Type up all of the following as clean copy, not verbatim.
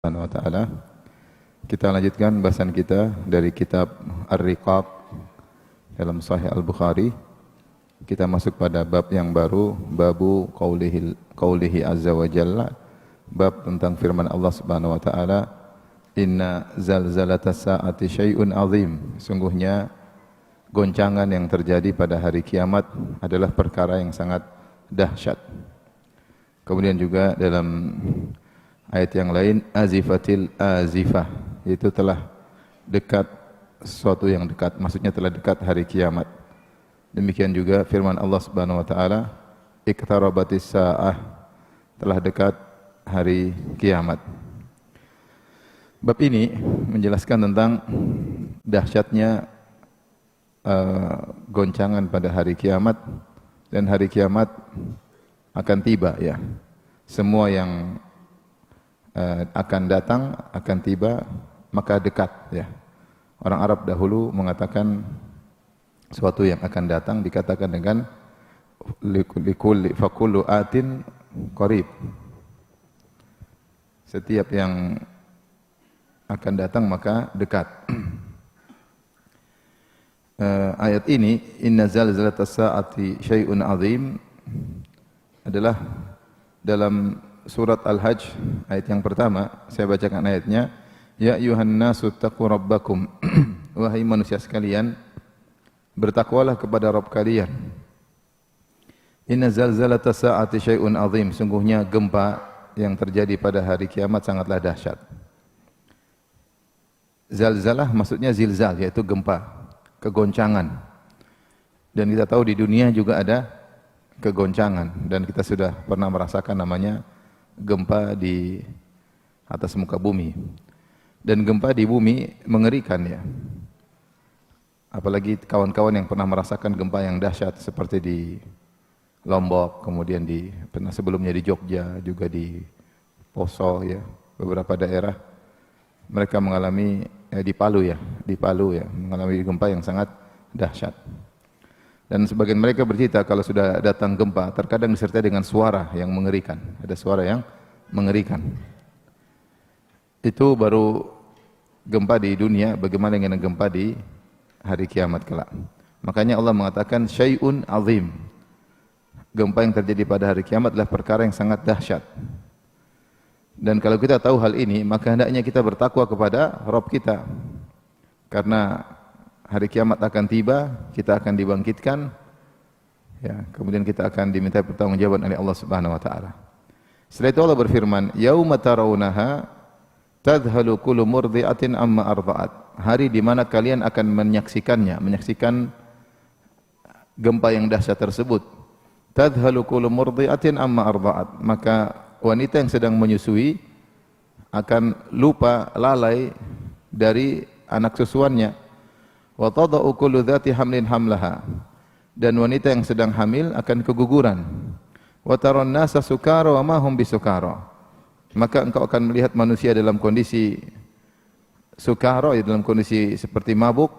Subhanahu wa ta'ala. Kita lanjutkan bahasan kita dari kitab Ar-Riqaq dalam Sahih Al-Bukhari. Kita masuk pada bab yang baru, babu qaulihi azza wa jalla, bab tentang firman Allah Subhanahu wa ta'ala, inna zalzalatas sa'ati syai'un azim. Sungguhnya goncangan yang terjadi pada hari kiamat adalah perkara yang sangat dahsyat. Kemudian juga dalam ayat yang lain, azifatil azifah, itu telah dekat, sesuatu yang dekat, maksudnya telah dekat hari kiamat. Demikian juga firman Allah Subhanahu wa taala, iqtarabatis saah, telah dekat hari kiamat. Bab ini menjelaskan tentang dahsyatnya goncangan pada hari kiamat, dan hari kiamat akan tiba, ya. Semua yang akan datang, akan tiba, maka dekat, ya. Orang Arab dahulu mengatakan sesuatu yang akan datang dikatakan dengan fakullu atin qarib. Setiap yang akan datang maka dekat. Ayat ini, inna zalzalatas saati syai'un azim, adalah dalam surat Al-Hajj ayat yang pertama. Saya bacakan ayatnya. Ya ayuhan nasu taqu rabbakum. Wahai manusia sekalian, bertakwalah kepada Rabb kalian. Inna zalzalatas saati syai'un azim. Sungguhnya gempa yang terjadi pada hari kiamat sangatlah dahsyat. Zalzalah maksudnya zilzal, yaitu gempa, kegoncangan. Dan kita tahu di dunia juga ada kegoncangan, dan kita sudah pernah merasakan namanya gempa di atas muka bumi. Dan gempa di bumi mengerikan, ya. Apalagi kawan-kawan yang pernah merasakan gempa yang dahsyat seperti di Lombok, kemudian pernah sebelumnya di Jogja, juga di Poso, ya. Beberapa daerah mereka mengalami di Palu, ya, mengalami gempa yang sangat dahsyat. Dan sebagian mereka bercerita kalau sudah datang gempa, terkadang disertai dengan suara yang mengerikan. Ada suara yang mengerikan. Itu baru gempa di dunia, bagaimana dengan gempa di hari kiamat kelak. Makanya Allah mengatakan syai'un azim. Gempa yang terjadi pada hari kiamat adalah perkara yang sangat dahsyat. Dan kalau kita tahu hal ini, maka hendaknya kita bertakwa kepada Rabb kita. Karena hari kiamat akan tiba, kita akan dibangkitkan, ya, kemudian kita akan diminta pertanggungjawaban oleh Allah Subhanahu wa taala. Setelah itu Allah berfirman, yauma tarawunaha tadhhalu kullu murdi'atin amma arda'at. Hari di mana kalian akan menyaksikan gempa yang dahsyat tersebut. Tadhhalu kullu murdi'atin amma arda'at. Maka wanita yang sedang menyusui akan lupa, lalai dari anak susuannya. Wa tada'u kullu dzati hamlin hamlaha. Dan wanita yang sedang hamil akan keguguran. Wa taran nasa sukara wa ma hum bisukara. Maka engkau akan melihat manusia dalam kondisi sukara, ya, dalam kondisi seperti mabuk.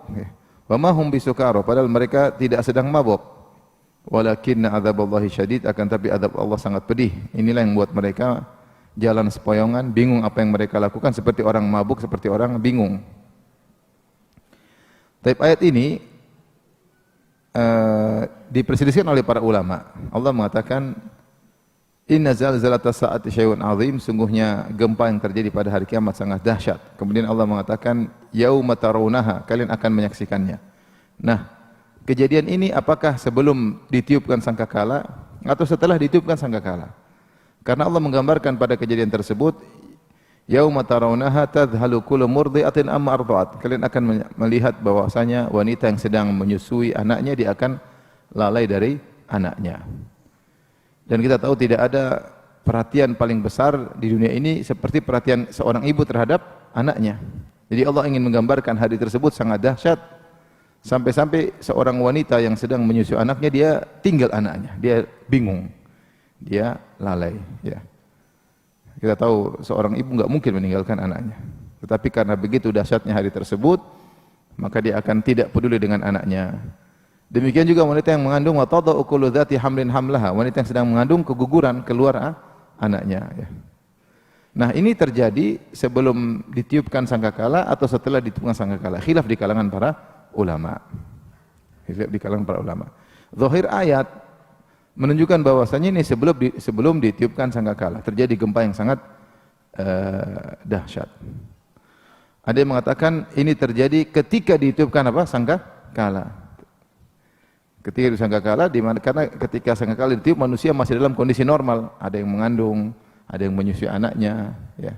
Wa ma hum bisukara, padahal mereka tidak sedang mabuk. Walakinna adzaballahi syadid, akan tapi azab Allah sangat pedih. Inilah yang membuat mereka jalan sepoyongan, bingung apa yang mereka lakukan, seperti orang mabuk, seperti orang bingung. Tapi ayat ini diperselisihkan oleh para ulama. Allah mengatakan inna zalzalatas saati syai'un azim, sungguhnya gempa yang terjadi pada hari kiamat sangat dahsyat. Kemudian Allah mengatakan yauma tarawunaha, kalian akan menyaksikannya. Nah, kejadian ini apakah sebelum ditiupkan sangkakala atau setelah ditiupkan sangkakala? Karena Allah menggambarkan pada kejadian tersebut, yauma tarawunaha tadhhalu kullu murdi'atin amma arda'at. Kalian akan melihat bahwasanya wanita yang sedang menyusui anaknya, dia akan lalai dari anaknya. Dan kita tahu tidak ada perhatian paling besar di dunia ini seperti perhatian seorang ibu terhadap anaknya. Jadi Allah ingin menggambarkan hari tersebut sangat dahsyat, sampai-sampai seorang wanita yang sedang menyusui anaknya, dia tinggal anaknya, dia bingung, dia lalai, ya. Kita tahu seorang ibu enggak mungkin meninggalkan anaknya. Tetapi karena begitu dahsyatnya hari tersebut, maka dia akan tidak peduli dengan anaknya. Demikian juga wanita yang mengandung, wa tada'u kullu dzati hamlin hamlaha, wanita yang sedang mengandung keguguran, keluar anaknya, ya. Nah, ini terjadi sebelum ditiupkan sangkakala atau setelah ditiupkan sangkakala. Khilaf di kalangan para ulama. Khilaf di kalangan para ulama. Zahir ayat menunjukkan bahwasanya ini sebelum ditiupkan sangkakala. Terjadi gempa yang sangat dahsyat. Ada yang mengatakan ini terjadi ketika ditiupkan apa? Sangkakala. Ketika di sangkakala, karena ketika sangkakala ditiup manusia masih dalam kondisi normal. Ada yang mengandung, ada yang menyusui anaknya, ya.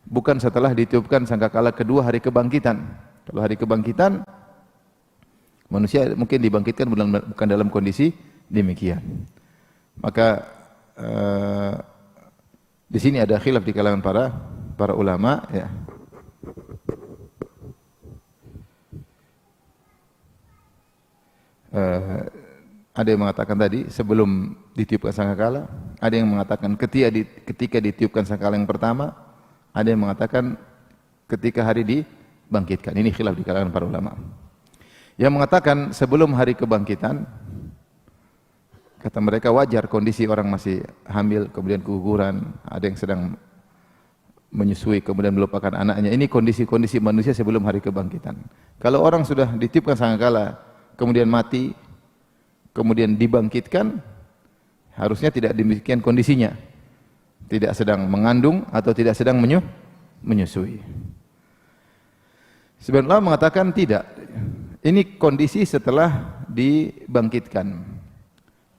Bukan setelah ditiupkan sangkakala kedua hari kebangkitan. Kalau hari kebangkitan, manusia mungkin dibangkitkan bukan dalam kondisi demikian. Maka di sini ada khilaf di kalangan para ulama, ya. Ada yang mengatakan tadi sebelum ditiupkan sangkakala, ada yang mengatakan ketika ditiupkan sangkakala yang pertama, ada yang mengatakan ketika hari dibangkitkan. Ini khilaf di kalangan para ulama. Yang mengatakan sebelum hari kebangkitan, kata mereka wajar kondisi orang masih hamil, kemudian keguguran, ada yang sedang menyusui, kemudian melupakan anaknya. Ini kondisi-kondisi manusia sebelum hari kebangkitan. Kalau orang sudah ditiupkan sangkakala, kemudian mati, kemudian dibangkitkan, harusnya tidak demikian kondisinya. Tidak sedang mengandung atau tidak sedang menyusui. Sebagian ulama mengatakan tidak. Ini kondisi setelah dibangkitkan.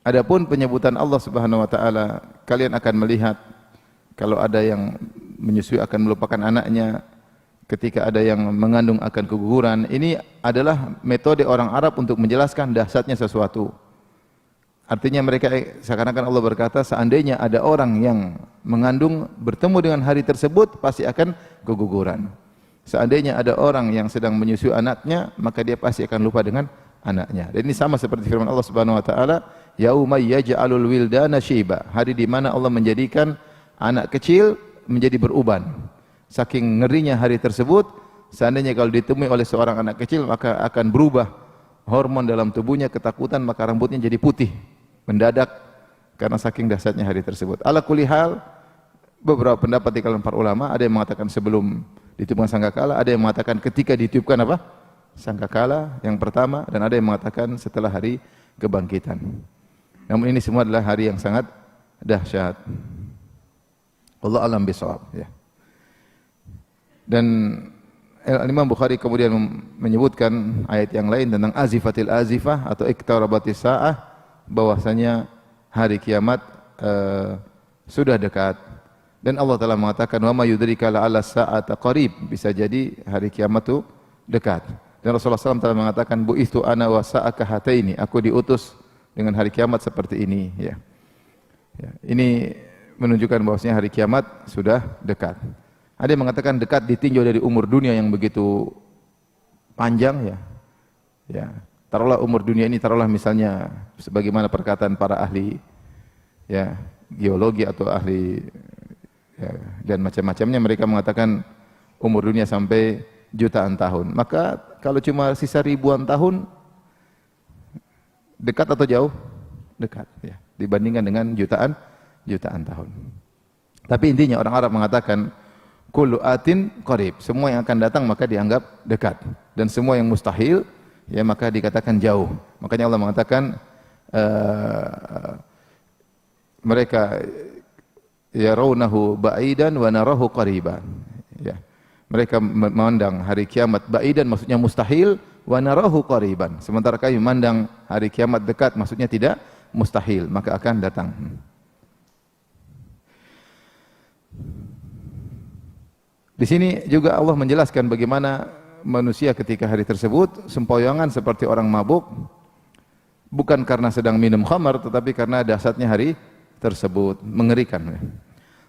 Adapun penyebutan Allah Subhanahu wa taala, kalian akan melihat kalau ada yang menyusui akan melupakan anaknya, ketika ada yang mengandung akan keguguran. Ini adalah metode orang Arab untuk menjelaskan dahsyatnya sesuatu. Artinya mereka seakan-akan Allah berkata, seandainya ada orang yang mengandung bertemu dengan hari tersebut pasti akan keguguran. Seandainya ada orang yang sedang menyusui anaknya, maka dia pasti akan lupa dengan anaknya. Dan ini sama seperti firman Allah Subhanahu wa taala, yauma yaj'alul wildana syiba, hari di mana Allah menjadikan anak kecil menjadi beruban. Saking ngerinya hari tersebut, seandainya kalau ditemui oleh seorang anak kecil maka akan berubah hormon dalam tubuhnya, ketakutan, maka rambutnya jadi putih mendadak karena saking dahsyatnya hari tersebut. Ala kulli hal, beberapa pendapat di kalangan para ulama, ada yang mengatakan sebelum ditiupkan sangkakala, ada yang mengatakan ketika ditiupkan apa? Sangkakala yang pertama, dan ada yang mengatakan setelah hari kebangkitan. Namun ini semua adalah hari yang sangat dahsyat. Allah alam bisawab, ya. Dan Imam Bukhari kemudian menyebutkan ayat yang lain tentang azifatil azifah atau iqtarabatis saah, bahwasanya hari kiamat sudah dekat. Dan Allah telah mengatakan wa ma yudrika la'alla sa'ata qarib, bisa jadi hari kiamat itu dekat. Dan Rasulullah SAW telah mengatakan bu'ithu ana wa sa'aka hataini, aku diutus dengan hari kiamat seperti ini, ya. Ya, ini menunjukkan bahwasanya hari kiamat sudah dekat. Ada yang mengatakan dekat ditinjau dari umur dunia yang begitu panjang, ya. Ya, taruhlah umur dunia ini, taruhlah misalnya sebagaimana perkataan para ahli, ya, geologi atau ahli, ya, dan macam-macamnya, mereka mengatakan umur dunia sampai jutaan tahun. Maka kalau cuma sisa ribuan tahun, dekat atau jauh? Dekat, ya, dibandingkan dengan jutaan tahun. Tapi intinya orang Arab mengatakan kullu atin qarib, semua yang akan datang maka dianggap dekat, dan semua yang mustahil, ya, maka dikatakan jauh. Makanya Allah mengatakan mereka yarawnahu ba'idan wa narahu qariban, ya. Mereka memandang hari kiamat ba'idan maksudnya mustahil, wa narahu qariban, sementara kami memandang hari kiamat dekat maksudnya tidak mustahil, maka akan datang. Di sini juga Allah menjelaskan bagaimana manusia ketika hari tersebut sempoyongan seperti orang mabuk, bukan karena sedang minum khamar, tetapi karena dahsyatnya hari tersebut, mengerikan.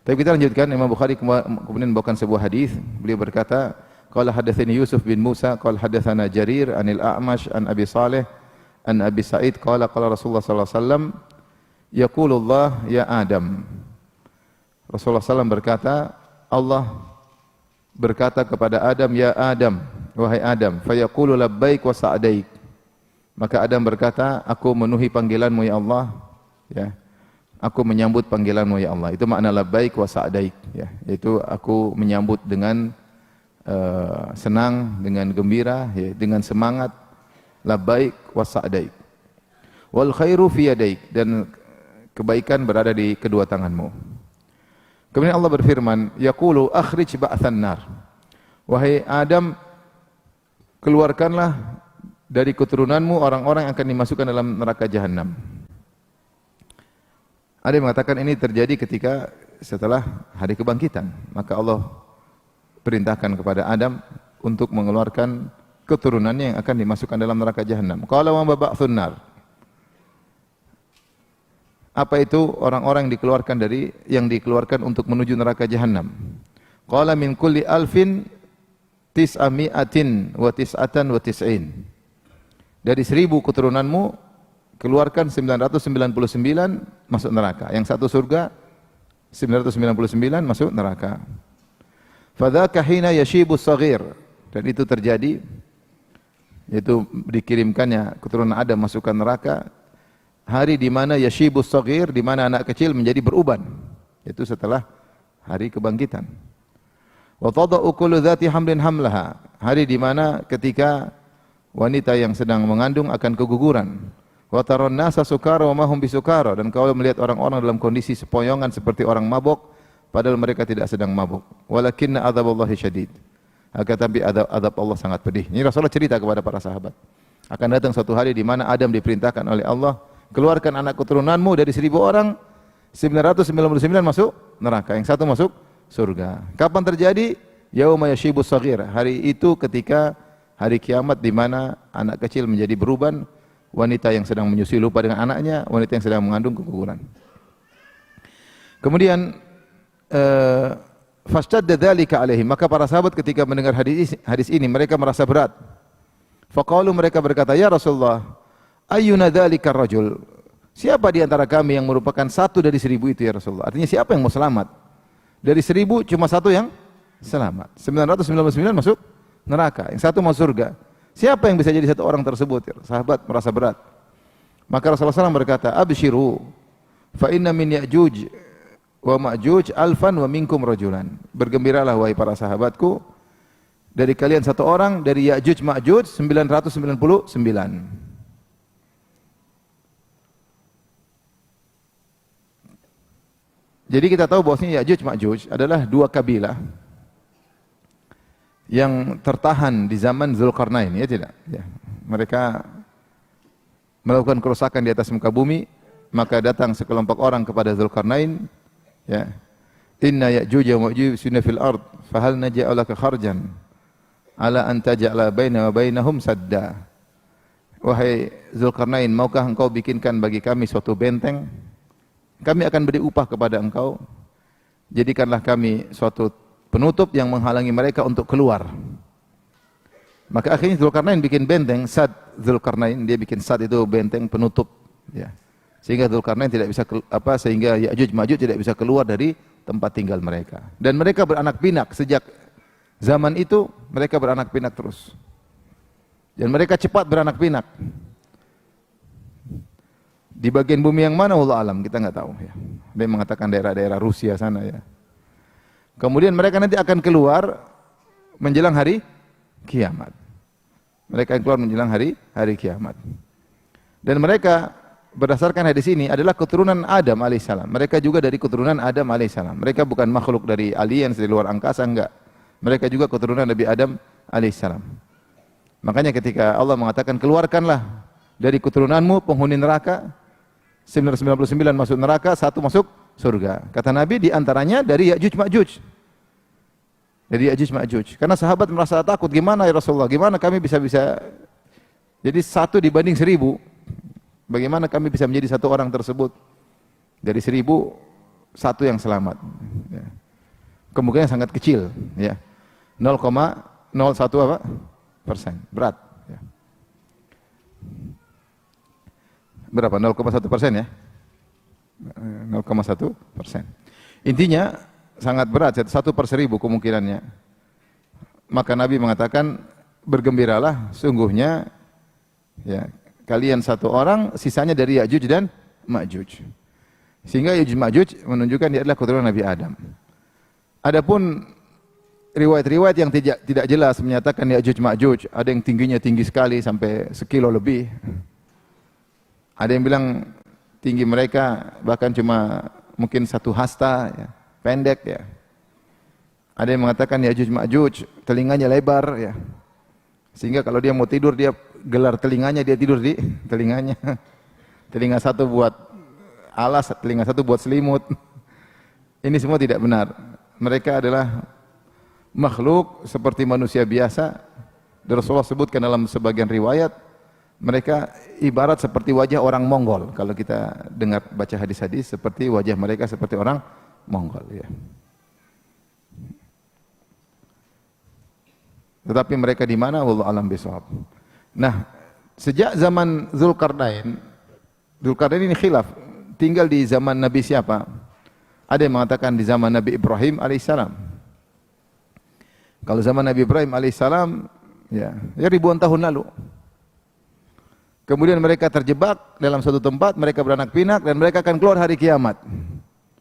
Tapi kita lanjutkan. Imam Bukhari kemudian membawakan sebuah hadis. Beliau berkata, qala hadatsani Yusuf bin Musa qala hadatsana Jarir anil A'mash an Abi Saleh an Abi Sa'id qala qala Rasulullah sallallahu alaihi wasallam yaqulullah ya Adam. Rasulullah SAW berkata, Allah berkata kepada Adam, ya Adam, wahai Adam, fayaqulu labbaik wa sa'daik. Maka Adam berkata, aku memenuhi panggilanmu ya Allah, ya. aku menyambut panggilanmu ya Allah. Itu makna labbaik wa sa'daik, ya. Yaitu aku menyambut dengan senang, dengan gembira, ya, dengan semangat. Labbaik wa sa'daik. Wal khairu fi yadaik, dan kebaikan berada di kedua tanganmu. Kemudian Allah berfirman, yaqulu akhrij ba'than nar. Wahai Adam, keluarkanlah dari keturunanmu orang-orang yang akan dimasukkan dalam neraka jahanam. Ada yang mengatakan ini terjadi ketika setelah hari kebangkitan. Maka Allah perintahkan kepada Adam untuk mengeluarkan keturunannya yang akan dimasukkan dalam neraka jahanam. Qala wa ba'thun nar. Apa itu orang-orang yang dikeluarkan untuk menuju neraka jahanam? Qala min kulli alfin tis'ami'atin wa tis'atan wa tis'in. Dari 1000 keturunanmu keluarkan 999 masuk neraka. Yang satu surga, 999 masuk neraka. Fadzaka hina yashibus saghir, dan itu terjadi, yaitu dikirimkannya keturunan Adam masukkan neraka hari di mana yashibus saghir, di mana anak kecil menjadi beruban, yaitu setelah hari kebangkitan. Wa tada'u kullu dzati hamlin hamlaha, hari di mana ketika wanita yang sedang mengandung akan keguguran. Wa taron nasa sukara wa ma hum bisukara, dan kau melihat orang-orang dalam kondisi sepoyongan seperti orang mabuk padahal mereka tidak sedang mabuk. Walakinna adzaballahi syadid, akan tapi azab Allah sangat pedih. Ini Rasulullah cerita kepada para sahabat. Akan datang suatu hari di mana Adam diperintahkan oleh Allah, keluarkan anak keturunanmu dari 1000 orang, 999 masuk neraka, yang satu masuk surga. Kapan terjadi? Yauma yashibus saghir, hari itu ketika hari kiamat di mana anak kecil menjadi beruban, wanita yang sedang menyusui lupa dengan anaknya, wanita yang sedang mengandung keguguran. Kemudian fashtadda dzalika alaihim, maka para sahabat ketika mendengar hadis ini mereka merasa berat. Faqalu, mereka berkata, ya Rasulullah, ayyuna dzalika rajul, siapa di antara kami yang merupakan satu dari 1000 itu ya Rasulullah? Artinya siapa yang mau selamat? Dari 1000 cuma satu yang selamat, 999 masuk neraka, yang satu masuk surga. Siapa yang bisa jadi satu orang tersebut? Ya, sahabat merasa berat. Maka Rasulullah SAW berkata, abshiru fa inna min ya'juj wa ma'juj alfan wa minkum rajulan. Bergembiralah wahai para sahabatku, dari kalian satu orang, dari Ya'juj Ma'juj 999. Jadi kita tahu bahwasanya Ya'juj Ma'juj adalah dua kabilah yang tertahan di zaman Zulkarnain, ya tidak? Ya. Mereka melakukan kerusakan di atas muka bumi, maka datang sekelompok orang kepada Zulkarnain, ya. Inna Ya'juj wa Ma'juj fil ard, fahal naj'alu laka kharjan ala an taj'ala baina wa bainahum sadda. Wahai Zulkarnain, maukah engkau bikinkan bagi kami suatu benteng? Kami akan beri upah kepada engkau. Jadikanlah kami suatu penutup yang menghalangi mereka untuk keluar. Maka akhirnya Zulkarnain bikin benteng, Sad Zulkarnain, dia bikin Sad itu benteng penutup, ya. Sehingga Zulkarnain tidak bisa sehingga Ya'juj Ma'juj tidak bisa keluar dari tempat tinggal mereka. Dan mereka beranak pinak sejak zaman itu, mereka beranak pinak terus. Dan mereka cepat beranak pinak. Di bagian bumi yang mana wallahu alam, kita enggak tahu, ya. Dia mengatakan daerah-daerah Rusia sana, ya. Kemudian mereka nanti akan keluar menjelang hari kiamat. Mereka akan keluar menjelang hari kiamat. Dan mereka berdasarkan hadis ini adalah keturunan Adam alaihissalam. Mereka juga dari keturunan Adam alaihissalam. Mereka bukan makhluk dari aliens dari luar angkasa, enggak. Mereka juga keturunan Nabi Adam alaihissalam. Makanya ketika Allah mengatakan keluarkanlah dari keturunanmu penghuni neraka, 999 masuk neraka, satu masuk surga. Kata Nabi di antaranya dari Ya'juj Ma'juj. Dari Ya'juj Ma'juj. Karena sahabat merasa takut, gimana ya Rasulullah? Gimana kami bisa jadi satu dibanding 1000? Bagaimana kami bisa menjadi satu orang tersebut? Dari 1000 satu yang selamat. Ya. Kemungkinan sangat kecil, ya. 0,01 apa? persen. Berat, ya. Berapa? 0,1% ya? 0,1%. Intinya sangat berat, 1/1000 kemungkinannya. Maka Nabi mengatakan, bergembiralah, sungguhnya ya, kalian satu orang, sisanya dari Ya'juj dan Ma'juj. Sehingga Ya'juj Ma'juj menunjukkan dia adalah keturunan Nabi Adam. Adapun riwayat-riwayat yang tidak jelas menyatakan Ya'juj Ma'juj, ada yang tingginya tinggi sekali sampai sekilo lebih. Ada yang bilang tinggi mereka bahkan cuma mungkin 1 hasta, ya, pendek ya. Ada yang mengatakan Ya'juj Ma'juj telinganya lebar ya. Sehingga kalau dia mau tidur dia gelar telinganya, dia tidur di telinganya. Telinga satu buat alas, telinga satu buat selimut. Ini semua tidak benar. Mereka adalah makhluk seperti manusia biasa. Rasulullah sebutkan dalam sebagian riwayat, mereka ibarat seperti wajah orang Mongol. Kalau kita dengar baca hadis-hadis, seperti wajah mereka seperti orang Mongol. Ya. Tetapi mereka di mana? Wallahu a'lam bishawab. Nah, sejak zaman Dzulkarnain ini khilaf. Tinggal di zaman Nabi siapa? Ada yang mengatakan di zaman Nabi Ibrahim alaihissalam. Kalau zaman Nabi Ibrahim alaihissalam, ya ribuan tahun lalu. Kemudian mereka terjebak dalam suatu tempat, mereka beranak pinak dan mereka akan keluar hari kiamat.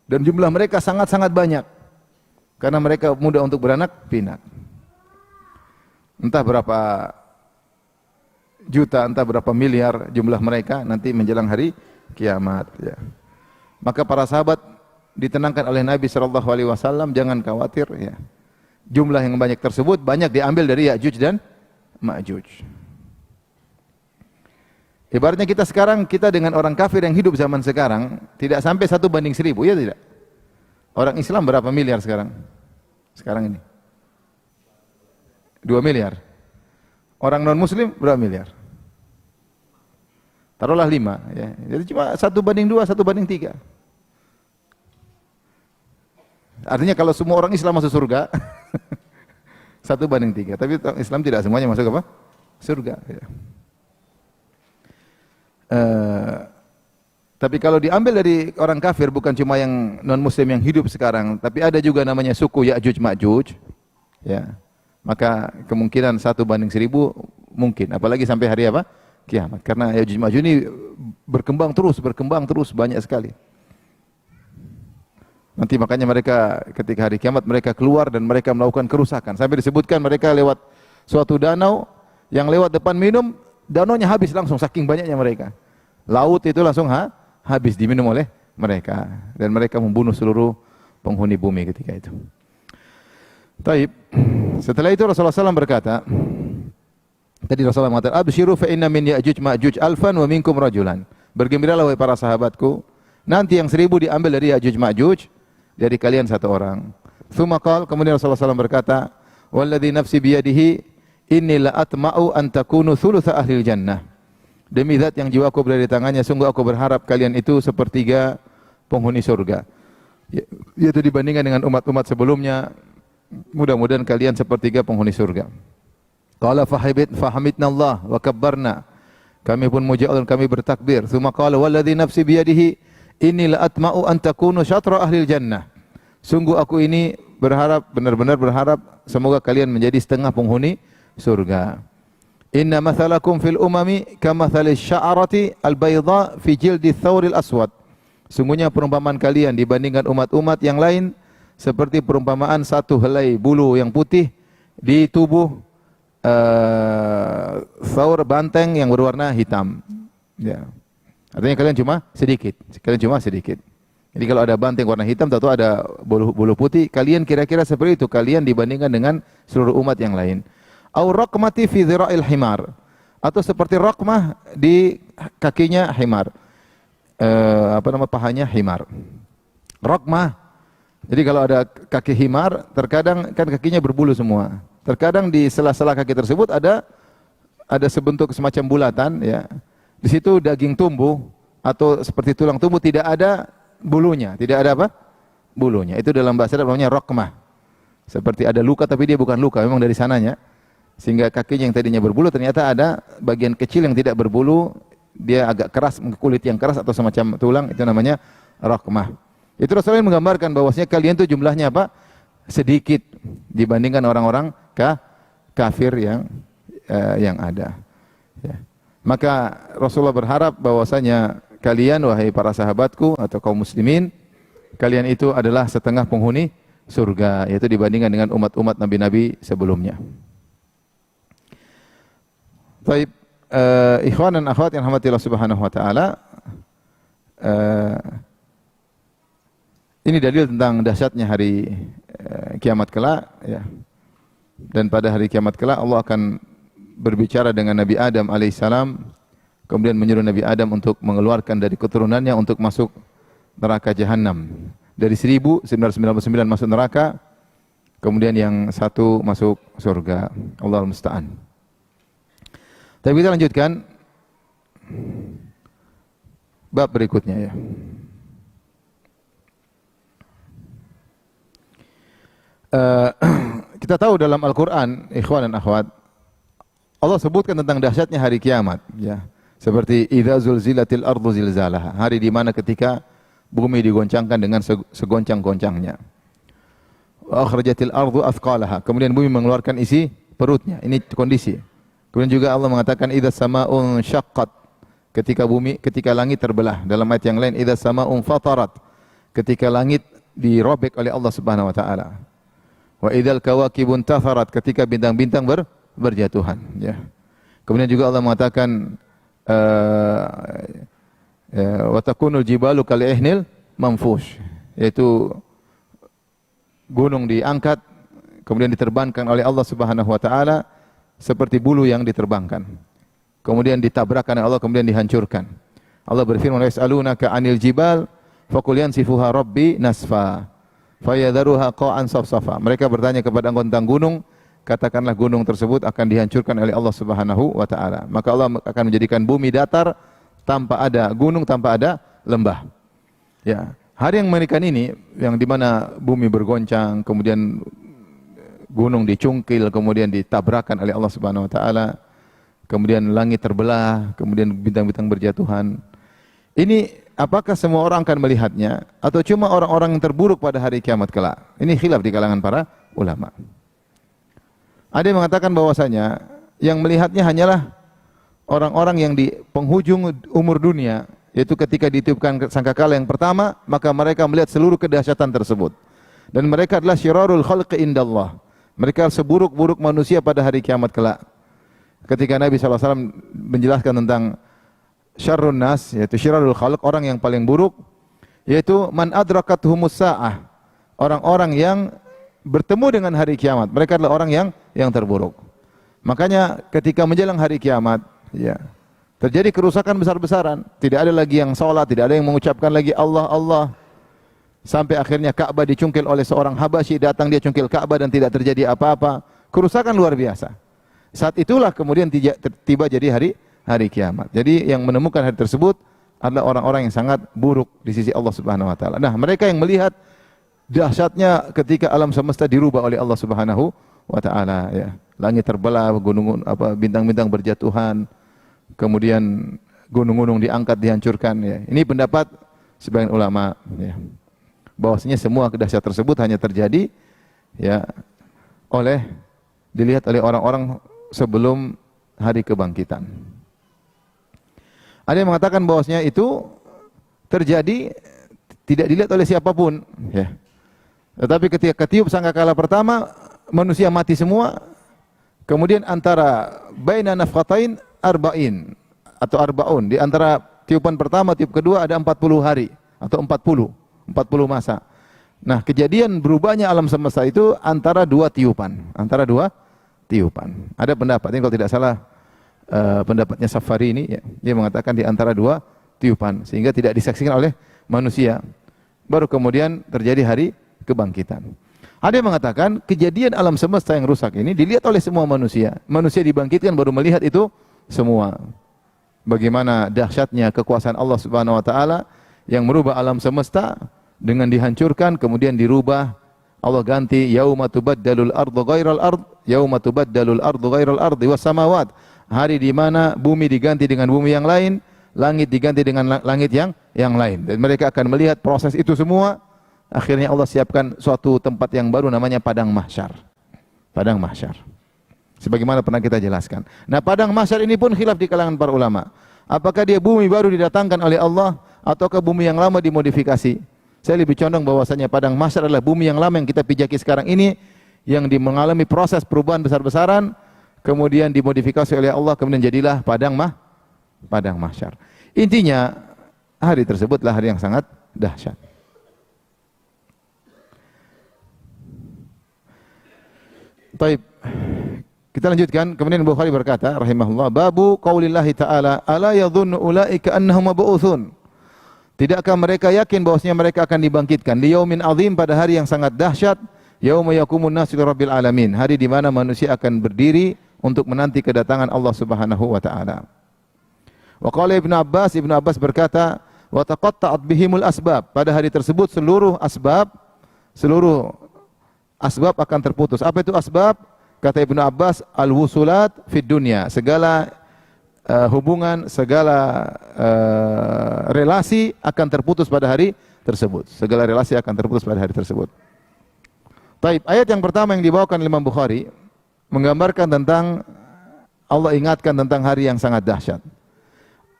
Dan jumlah mereka sangat-sangat banyak. Karena mereka mudah untuk beranak pinak. Entah berapa juta, entah berapa miliar jumlah mereka nanti menjelang hari kiamat. Ya. Maka para sahabat ditenangkan oleh Nabi SAW, jangan khawatir. Ya. Jumlah yang banyak tersebut banyak diambil dari Ya'juj dan Ma'juj. Ibaratnya kita dengan orang kafir yang hidup zaman sekarang tidak sampai 1:1000, ya tidak? Orang Islam berapa miliar sekarang? Sekarang ini 2 miliar. Orang non muslim berapa miliar? Taruhlah 5 ya. Jadi cuma 1:2, 1:3. Artinya kalau semua orang Islam masuk surga 1:3. Tapi orang Islam tidak semuanya masuk apa? Surga ya. Tapi kalau diambil dari orang kafir, bukan cuma yang non muslim yang hidup sekarang, tapi ada juga namanya suku Ya'juj Ma'juj ya. Maka kemungkinan 1:1000 mungkin, apalagi sampai hari apa? Kiamat. Karena Ya'juj Ma'juj ini berkembang terus banyak sekali. Nanti makanya mereka ketika hari kiamat mereka keluar dan mereka melakukan kerusakan. Sampai disebutkan mereka lewat suatu danau, yang lewat depan minum, danaunya habis langsung saking banyaknya mereka. Laut itu langsung habis diminum oleh mereka, dan mereka membunuh seluruh penghuni bumi ketika itu. Taib. Setelah itu Rasulullah SAW berkata, tadi Rasulullah mengatakan, "Abshiru fa inna min Ya'juj Ma'juj alfan wa minkum rajulan." Bergembiralah wahai para sahabatku, nanti yang 1000 diambil dari Ya'juj Ma'juj, dari kalian 1 orang. Tsumma qala, kemudian Rasulullah SAW berkata, "Walladzi nafsi biyadihi inni la atma'u an takunu thulutsa ahlil jannah." Demi zat yang jiwaku berada di tangannya, sungguh aku berharap kalian itu sepertiga penghuni surga. Yaitu dibandingkan dengan umat-umat sebelumnya, mudah-mudahan kalian sepertiga penghuni surga. Qala fahamidna Allah wa kabbarna. Kami pun muji Allah dan kami bertakbir. Tsumma qala walladzi nafsi biyadihi inni la atma'u an takunu syatra ahlil jannah. Sungguh aku ini berharap, benar-benar berharap semoga kalian menjadi setengah penghuni surga. Inna mathalakum fil umami kamathalis sya'arati al-bayda fi jildi thawril aswad. Sungguhnya perumpamaan kalian dibandingkan umat-umat yang lain seperti perumpamaan satu helai bulu yang putih di tubuh thawr, banteng yang berwarna hitam. Ya. Artinya kalian cuma sedikit. Jadi kalau ada banteng warna hitam, tentu ada bulu putih. Kalian kira-kira seperti itu. Kalian dibandingkan dengan seluruh umat yang lain. Au raqmati fi dhira'il himar, atau seperti raqmah di kakinya himar. Pahanya himar. Raqmah. Jadi kalau ada kaki himar, terkadang kan kakinya berbulu semua. Terkadang di sela-sela kaki tersebut ada sebentuk semacam bulatan ya. Di situ daging tumbuh atau seperti tulang tumbuh, tidak ada bulunya, tidak ada apa? Bulunya. Itu dalam bahasa Arab namanya raqmah. Seperti ada luka tapi dia bukan luka, memang dari sananya. Sehingga kakinya yang tadinya berbulu ternyata ada bagian kecil yang tidak berbulu, dia agak keras, kulit yang keras atau semacam tulang, itu namanya raqmah. Itu Rasulullah menggambarkan bahwasanya kalian itu jumlahnya apa? Sedikit dibandingkan orang-orang kafir yang ada. Ya. Maka Rasulullah berharap bahwasanya kalian wahai para sahabatku atau kaum muslimin, kalian itu adalah setengah penghuni surga, yaitu dibandingkan dengan umat-umat nabi-nabi sebelumnya. Baik, ikhwan dan akhwat yang rahmati Allah Subhanahu wa taala, ini dalil tentang dahsyatnya hari kiamat kelak, ya. Dan pada hari kiamat kelak Allah akan berbicara dengan Nabi Adam alaihissalam, kemudian menyuruh Nabi Adam untuk mengeluarkan dari keturunannya untuk masuk neraka jahanam. Dari 1999 masuk neraka, kemudian yang satu masuk surga. Allahul musta'an. Tapi kita lanjutkan bab berikutnya, ya. Kita tahu dalam Al-Quran, ikhwan dan akhwat, Allah sebutkan tentang dahsyatnya hari kiamat, ya. Seperti idza zulzilatil ardu zilzalaha, hari di mana ketika bumi digoncangkan dengan segoncang-goncangnya. Wa akhrajatil ardu athqalaha, kemudian bumi mengeluarkan isi perutnya. Ini kondisi. Kemudian juga Allah mengatakan idza samaa'un syaqqat, ketika langit terbelah. Dalam ayat yang lain idza samaa'un fatarat, ketika langit dirobek oleh Allah Subhanahu wa taala. Wa idzal kawakibun tatharat, ketika bintang-bintang berjatuhan, ya. Kemudian juga Allah mengatakan wa takunul jibalu kal ihnil manfush, yaitu gunung diangkat kemudian diterbangkan oleh Allah Subhanahu wa taala seperti bulu yang diterbangkan. Kemudian ditabrakkan oleh Allah, kemudian dihancurkan. Allah berfirman, "Yas'alunaka 'anil jibal faqul yansifuha rabbi nasfa fayadharuha qa'an safsafa." Mereka bertanya kepada engkau tentang gunung, katakanlah gunung tersebut akan dihancurkan oleh Allah Subhanahu wa taala. Maka Allah akan menjadikan bumi datar tanpa ada gunung, tanpa ada lembah. Ya, hari yang mengerikan ini, yang di mana bumi bergoncang, kemudian gunung dicungkil, kemudian ditabrakkan oleh Allah Subhanahu wa taala, kemudian langit terbelah, kemudian bintang-bintang berjatuhan. Ini apakah semua orang akan melihatnya atau cuma orang-orang yang terburuk pada hari kiamat kelak? Ini khilaf di kalangan para ulama. Ada yang mengatakan bahwasanya yang melihatnya hanyalah orang-orang yang di penghujung umur dunia, yaitu ketika ditiupkan sangkakala yang pertama, maka mereka melihat seluruh kedahsyatan tersebut. Dan mereka adalah syirarul khalqi indallah. Mereka seburuk-buruk manusia pada hari kiamat kelak. Ketika Nabi SAW menjelaskan tentang syarrun nas, yaitu syirarul khalq, orang yang paling buruk, yaitu man adrakathumus sa'ah, orang-orang yang bertemu dengan hari kiamat. Mereka adalah orang yang terburuk. Makanya ketika menjelang hari kiamat, ya, terjadi kerusakan besar-besaran. Tidak ada lagi yang salat, tidak ada yang mengucapkan lagi Allah, Allah. Sampai akhirnya Ka'bah dicungkil oleh seorang Habasyi, datang dia cungkil Ka'bah dan tidak terjadi apa-apa. Kerusakan luar biasa. Saat itulah kemudian tiba jadi hari kiamat. Jadi yang menemukan hari tersebut adalah orang-orang yang sangat buruk di sisi Allah Subhanahu wa taala. Nah, mereka yang melihat dahsyatnya ketika alam semesta dirubah oleh Allah Subhanahu wa taala, ya. Langit terbelah, gunung bintang-bintang berjatuhan, kemudian gunung-gunung diangkat, dihancurkan, ya. Ini pendapat sebagian ulama, ya. Bahwasanya semua kedahsyatan tersebut hanya terjadi, ya, dilihat oleh orang-orang sebelum hari kebangkitan. Ada yang mengatakan bahwasanya itu terjadi tidak dilihat oleh siapapun, ya. Tetapi ketika ketiup sangkakala pertama, manusia mati semua. Kemudian antara baina nafqatain arba'in atau arbaun, di antara tiupan pertama, tiup kedua ada 40 hari atau 40 masa. Nah, kejadian berubahnya alam semesta itu antara dua tiupan, Ada pendapat ini kalau tidak salah pendapatnya Safari ini, ya, dia mengatakan di antara dua tiupan sehingga tidak disaksikan oleh manusia. Baru kemudian terjadi hari kebangkitan. Ada yang mengatakan kejadian alam semesta yang rusak ini dilihat oleh semua manusia. Manusia dibangkitkan baru melihat itu semua. Bagaimana dahsyatnya kekuasaan Allah Subhanahu wa taala yang merubah alam semesta dengan dihancurkan kemudian dirubah. Allah ganti yauma tubaddalul ardu ghairal ard, yauma tubaddalul ardu ghairal ardi was samawat. Hari di mana bumi diganti dengan bumi yang lain, langit diganti dengan langit yang lain. Dan mereka akan melihat proses itu semua. Akhirnya Allah siapkan suatu tempat yang baru namanya padang mahsyar. Padang mahsyar. Sebagaimana pernah kita jelaskan. Nah, padang mahsyar ini pun khilaf di kalangan para ulama. Apakah dia bumi baru didatangkan oleh Allah ataukah bumi yang lama dimodifikasi? Saya lebih condong bahwasanya padang mahsyar adalah bumi yang lama yang kita pijaki sekarang ini, yang mengalami proses perubahan besar-besaran, kemudian dimodifikasi oleh Allah, kemudian jadilah padang mahsyar. Intinya, hari tersebutlah hari yang sangat dahsyat. Baik. Kita lanjutkan. Kemudian Bukhari berkata, rahimahullah, babu qaulillahi ta'ala, ala yadhunnu ulaika annahum mab'utsun. Tidakkah mereka yakin bahwasanya mereka akan dibangkitkan di yaumin azim, pada hari yang sangat dahsyat, yauma yaqumun nasu lirabbil alamin, hari di mana manusia akan berdiri untuk menanti kedatangan Allah Subhanahu wa taala. Wa qala Ibnu Abbas berkata, wa taqatta'at bihimul asbab, pada hari tersebut seluruh asbab akan terputus. Apa itu asbab? Kata Ibnu Abbas, al-wusulat fid dunya, segala hubungan, segala relasi akan terputus pada hari tersebut. Segala relasi akan terputus pada hari tersebut. Taib, ayat yang pertama yang dibawakan Imam Bukhari menggambarkan tentang Allah ingatkan tentang hari yang sangat dahsyat.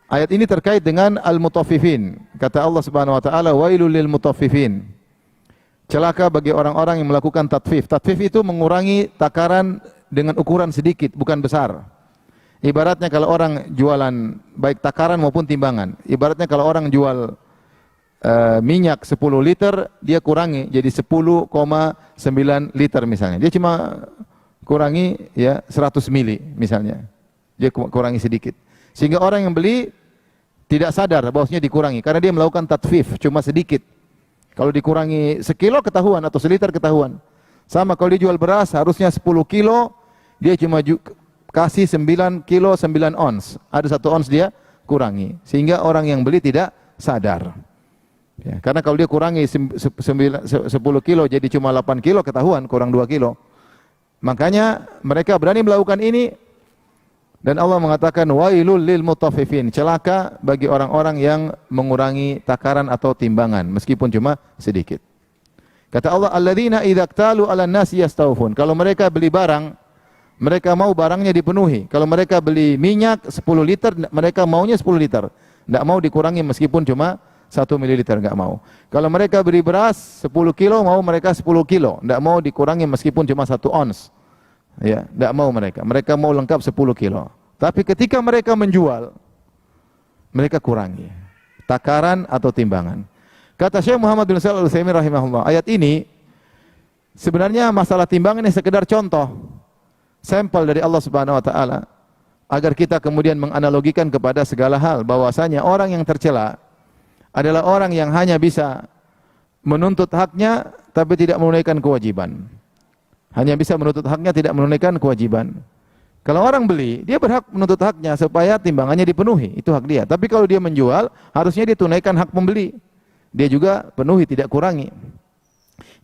Ayat ini terkait dengan al-mutaffifin. Kata Allah Subhanahu wa taala, wailul lil mutaffifin. Celaka bagi orang-orang yang melakukan tatfif. Tatfif itu mengurangi takaran dengan ukuran sedikit, bukan besar. Ibaratnya kalau orang jualan baik takaran maupun timbangan. Ibaratnya kalau orang jual minyak 10 liter, dia kurangi jadi 10,9 liter misalnya. Dia cuma kurangi ya 100 mili misalnya. Dia kurangi sedikit. Sehingga orang yang beli tidak sadar bahwasanya dikurangi karena dia melakukan tatfif, cuma sedikit. Kalau dikurangi sekilo ketahuan atau seliter ketahuan. Sama kalau dijual beras harusnya 10 kilo, dia cuma kasih 9 kilo 9 ons. Ada 1 ons dia kurangi. Sehingga orang yang beli tidak sadar. Ya, karena kalau dia kurangi 10 kilo jadi cuma 8 kilo ketahuan, kurang 2 kilo. Makanya mereka berani melakukan ini. Dan Allah mengatakan wailul lil mutaffifin, celaka bagi orang-orang yang mengurangi takaran atau timbangan meskipun cuma sedikit. Kata Allah, alladzina idza iktalu 'alan nasi yastawfun. Kalau mereka beli barang, mereka mau barangnya dipenuhi. Kalau mereka beli minyak 10 liter, mereka maunya 10 liter. Enggak mau dikurangi meskipun cuma 1 mililiter, enggak mau. Kalau mereka beli beras 10 kilo, mau mereka 10 kilo. Enggak mau dikurangi meskipun cuma 1 ons. Ya, tidak mau mereka. Mereka mau lengkap 10 kilo. Tapi ketika mereka menjual, mereka kurangi takaran atau timbangan. Kata Syekh Muhammad bin Shalih Al-Utsaimin rahimahullah, ayat ini sebenarnya masalah timbangan ini sekedar contoh, sampel dari Allah Subhanahu wa taala agar kita kemudian menganalogikan kepada segala hal bahwasanya orang yang tercela adalah orang yang hanya bisa menuntut haknya tapi tidak menunaikan kewajiban. Hanya bisa menuntut haknya, tidak menunaikan kewajiban. Kalau orang beli, dia berhak menuntut haknya supaya timbangannya dipenuhi, itu hak dia. Tapi kalau dia menjual, harusnya dia tunaikan hak pembeli. Dia juga penuhi, tidak kurangi.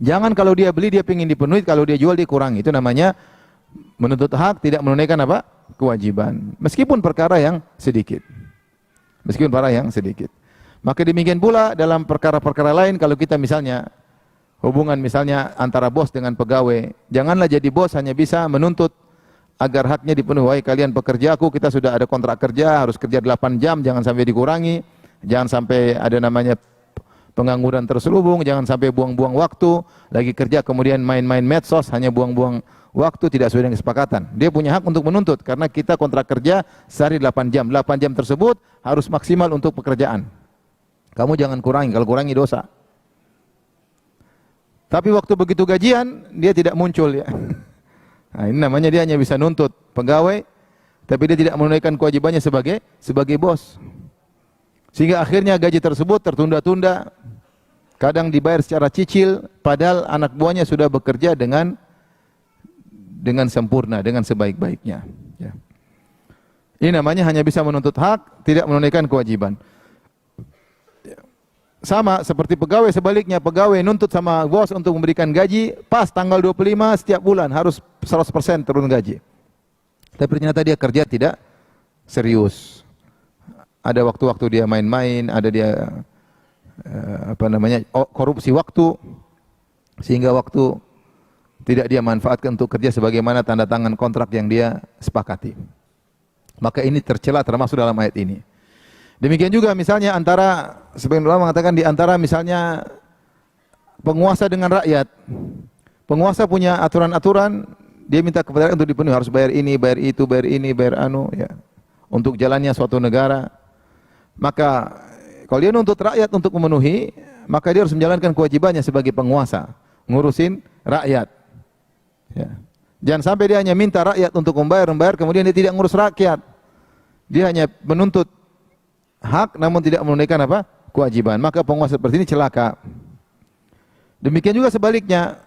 Jangan kalau dia beli, dia ingin dipenuhi, kalau dia jual, dia kurangi. Itu namanya menuntut hak, tidak menunaikan apa? Kewajiban. Meskipun perkara yang sedikit. Meskipun perkara yang sedikit. Maka demikian pula dalam perkara-perkara lain, kalau kita misalnya hubungan misalnya antara bos dengan pegawai, janganlah jadi bos hanya bisa menuntut agar haknya dipenuhi. Wahai kalian pekerjaku, kita sudah ada kontrak kerja, harus kerja 8 jam, jangan sampai dikurangi, jangan sampai ada namanya pengangguran terselubung, jangan sampai buang-buang waktu, lagi kerja kemudian main-main medsos, hanya buang-buang waktu, tidak sesuai dengan kesepakatan. Dia punya hak untuk menuntut, karena kita kontrak kerja sehari 8 jam, 8 jam tersebut harus maksimal untuk pekerjaan. Kamu jangan kurangi, kalau kurangi dosa. Tapi waktu begitu gajian, dia tidak muncul ya. Nah, ini namanya dia hanya bisa nuntut pegawai, tapi dia tidak menunaikan kewajibannya sebagai bos. Sehingga akhirnya gaji tersebut tertunda-tunda, kadang dibayar secara cicil, padahal anak buahnya sudah bekerja dengan sempurna, dengan sebaik-baiknya. Ya. Ini namanya hanya bisa menuntut hak, tidak menunaikan kewajiban. Sama seperti pegawai, sebaliknya pegawai nuntut sama bos untuk memberikan gaji pas tanggal 25 setiap bulan harus 100% turun gaji. Tapi ternyata dia kerja tidak serius. Ada waktu-waktu dia main-main, ada dia korupsi waktu, sehingga waktu tidak dia manfaatkan untuk kerja sebagaimana tanda tangan kontrak yang dia sepakati. Maka ini tercela termasuk dalam ayat ini. Demikian juga misalnya antara, sebagian ulama mengatakan di antara misalnya penguasa dengan rakyat. Penguasa punya aturan-aturan, dia minta kepada rakyat untuk dipenuhi, harus bayar ini, bayar itu, bayar ini, bayar anu, ya. Untuk jalannya suatu negara. Maka kalau dia nuntut rakyat untuk memenuhi, maka dia harus menjalankan kewajibannya sebagai penguasa, ngurusin rakyat. Ya. Jangan sampai dia hanya minta rakyat untuk membayar, kemudian dia tidak ngurus rakyat. Dia hanya menuntut hak namun tidak menunaikan apa? Kewajiban. Maka penguasa seperti ini celaka. Demikian juga sebaliknya,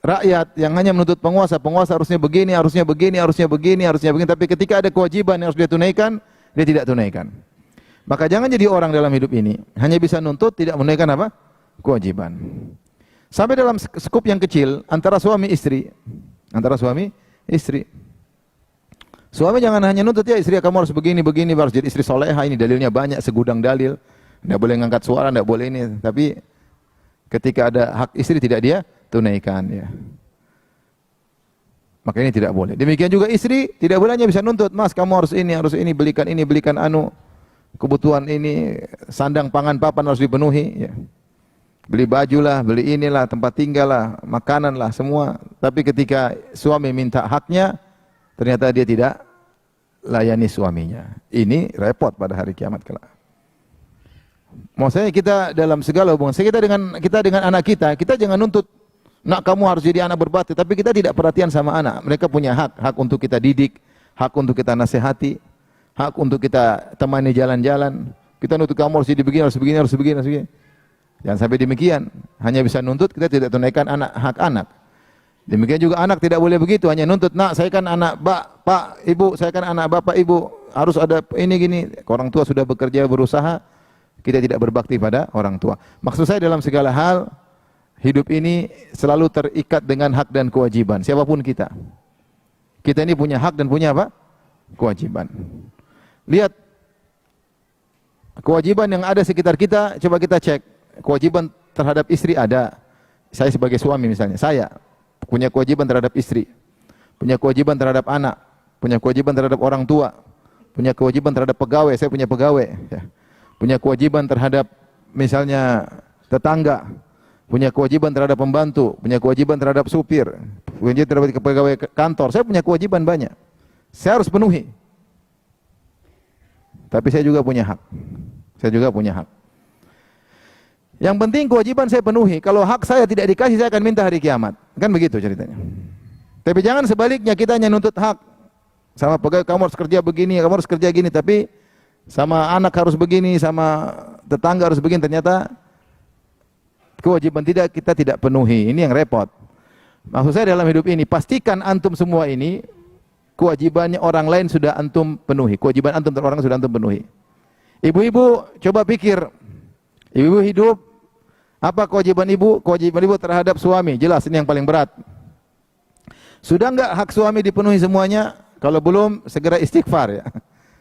rakyat yang hanya menuntut penguasa, penguasa harusnya begini, harusnya begini, harusnya begini, harusnya begini, tapi ketika ada kewajiban yang harus dia tunaikan, dia tidak tunaikan. Maka jangan jadi orang dalam hidup ini hanya bisa nuntut, tidak menunaikan apa? Kewajiban. Sampai dalam skup yang kecil antara suami istri, suami jangan hanya nuntut, ya istri kamu harus begini, begini, harus jadi istri soleha, ini dalilnya banyak, segudang dalil. Tidak boleh ngangkat suara, tidak boleh ini. Tapi ketika ada hak istri tidak dia tunaikan, ya. Maka ini tidak boleh. Demikian juga istri tidak boleh hanya bisa nuntut, mas kamu harus ini, belikan anu, kebutuhan ini, sandang pangan papan harus dipenuhi, ya. Beli baju lah, beli inilah, tempat tinggal lah, makanan lah, semua. Tapi ketika suami minta haknya, ternyata dia tidak layani suaminya. Ini repot pada hari kiamat kelak. Maksudnya kita dalam segala hubungan, kita dengan anak kita jangan nuntut, nak kamu harus jadi anak berbakti, tapi kita tidak perhatian sama anak. Mereka punya hak untuk kita didik, hak untuk kita nasihati, hak untuk kita temani jalan-jalan. Kita nuntut kamu harus jadi begini, harus begini. Jangan sampai demikian. Hanya bisa nuntut, kita tidak tunaikan hak anak. Demikian juga anak tidak boleh begitu, hanya nuntut, nak saya kan anak pak, ibu, saya kan anak bapak, ibu, harus ada ini gini. Orang tua sudah bekerja, berusaha, kita tidak berbakti pada orang tua. Maksud saya dalam segala hal, hidup ini selalu terikat dengan hak dan kewajiban, siapapun kita. Kita ini punya hak dan punya apa? Kewajiban. Lihat, kewajiban yang ada sekitar kita, coba kita cek. Kewajiban terhadap istri ada. Saya sebagai suami misalnya, saya punya kewajiban terhadap istri, punya kewajiban terhadap anak, punya kewajiban terhadap orang tua, punya kewajiban terhadap pegawai, saya punya pegawai, ya. Punya kewajiban terhadap misalnya tetangga, punya kewajiban terhadap pembantu, punya kewajiban terhadap supir, punya terhadap pegawai kantor, saya punya kewajiban banyak, saya harus penuhi. Tapi saya juga punya hak, Yang penting kewajiban saya penuhi. Kalau hak saya tidak dikasih, saya akan minta hari kiamat. Kan begitu ceritanya. Tapi jangan sebaliknya, kita hanya nuntut hak. Sama pegawai, kamu harus kerja begini, kamu harus kerja gini. Tapi sama anak harus begini, sama tetangga harus begini. Ternyata kewajiban kita tidak penuhi. Ini yang repot. Maksud saya dalam hidup ini, pastikan antum semua ini, kewajibannya orang lain sudah antum penuhi. Kewajiban antum terhadap orang sudah antum penuhi. Ibu-ibu, coba pikir. Ibu hidup, apa kewajiban ibu? Kewajiban ibu terhadap suami, jelas ini yang paling berat. Sudah enggak hak suami dipenuhi semuanya? Kalau belum, segera istighfar, ya.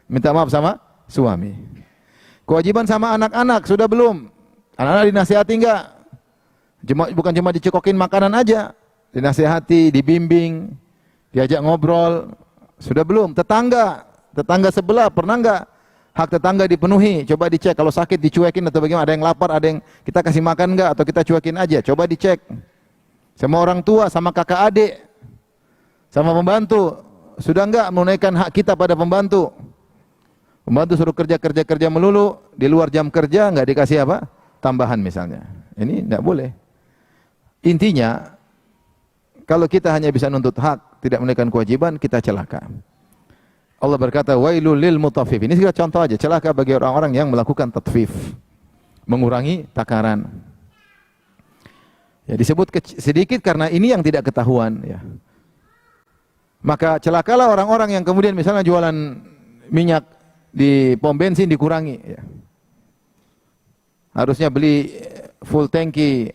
Minta maaf sama suami. Kewajiban sama anak-anak, sudah belum? Anak-anak dinasihati enggak? Bukan cuma dicekokin makanan aja, dinasihati, dibimbing, diajak ngobrol, sudah belum? Tetangga sebelah, pernah enggak hak tetangga dipenuhi? Coba dicek, kalau sakit dicuekin atau bagaimana, ada yang lapar, ada yang kita kasih makan enggak, atau kita cuekin aja, coba dicek. Sama orang tua, sama kakak adik, sama pembantu, sudah enggak menunaikan hak kita pada pembantu? Pembantu suruh kerja melulu, di luar jam kerja enggak dikasih apa? Tambahan misalnya. Ini enggak boleh. Intinya, kalau kita hanya bisa nuntut hak, tidak menunaikan kewajiban, kita celaka. Allah berkata, wailul lil mutaffifin. Ini sekedar contoh aja, celaka bagi orang-orang yang melakukan tatfif, mengurangi takaran. Ya, disebut sedikit karena ini yang tidak ketahuan, ya. Maka celakalah orang-orang yang kemudian misalnya jualan minyak di pom bensin dikurangi, ya. Harusnya beli full tangki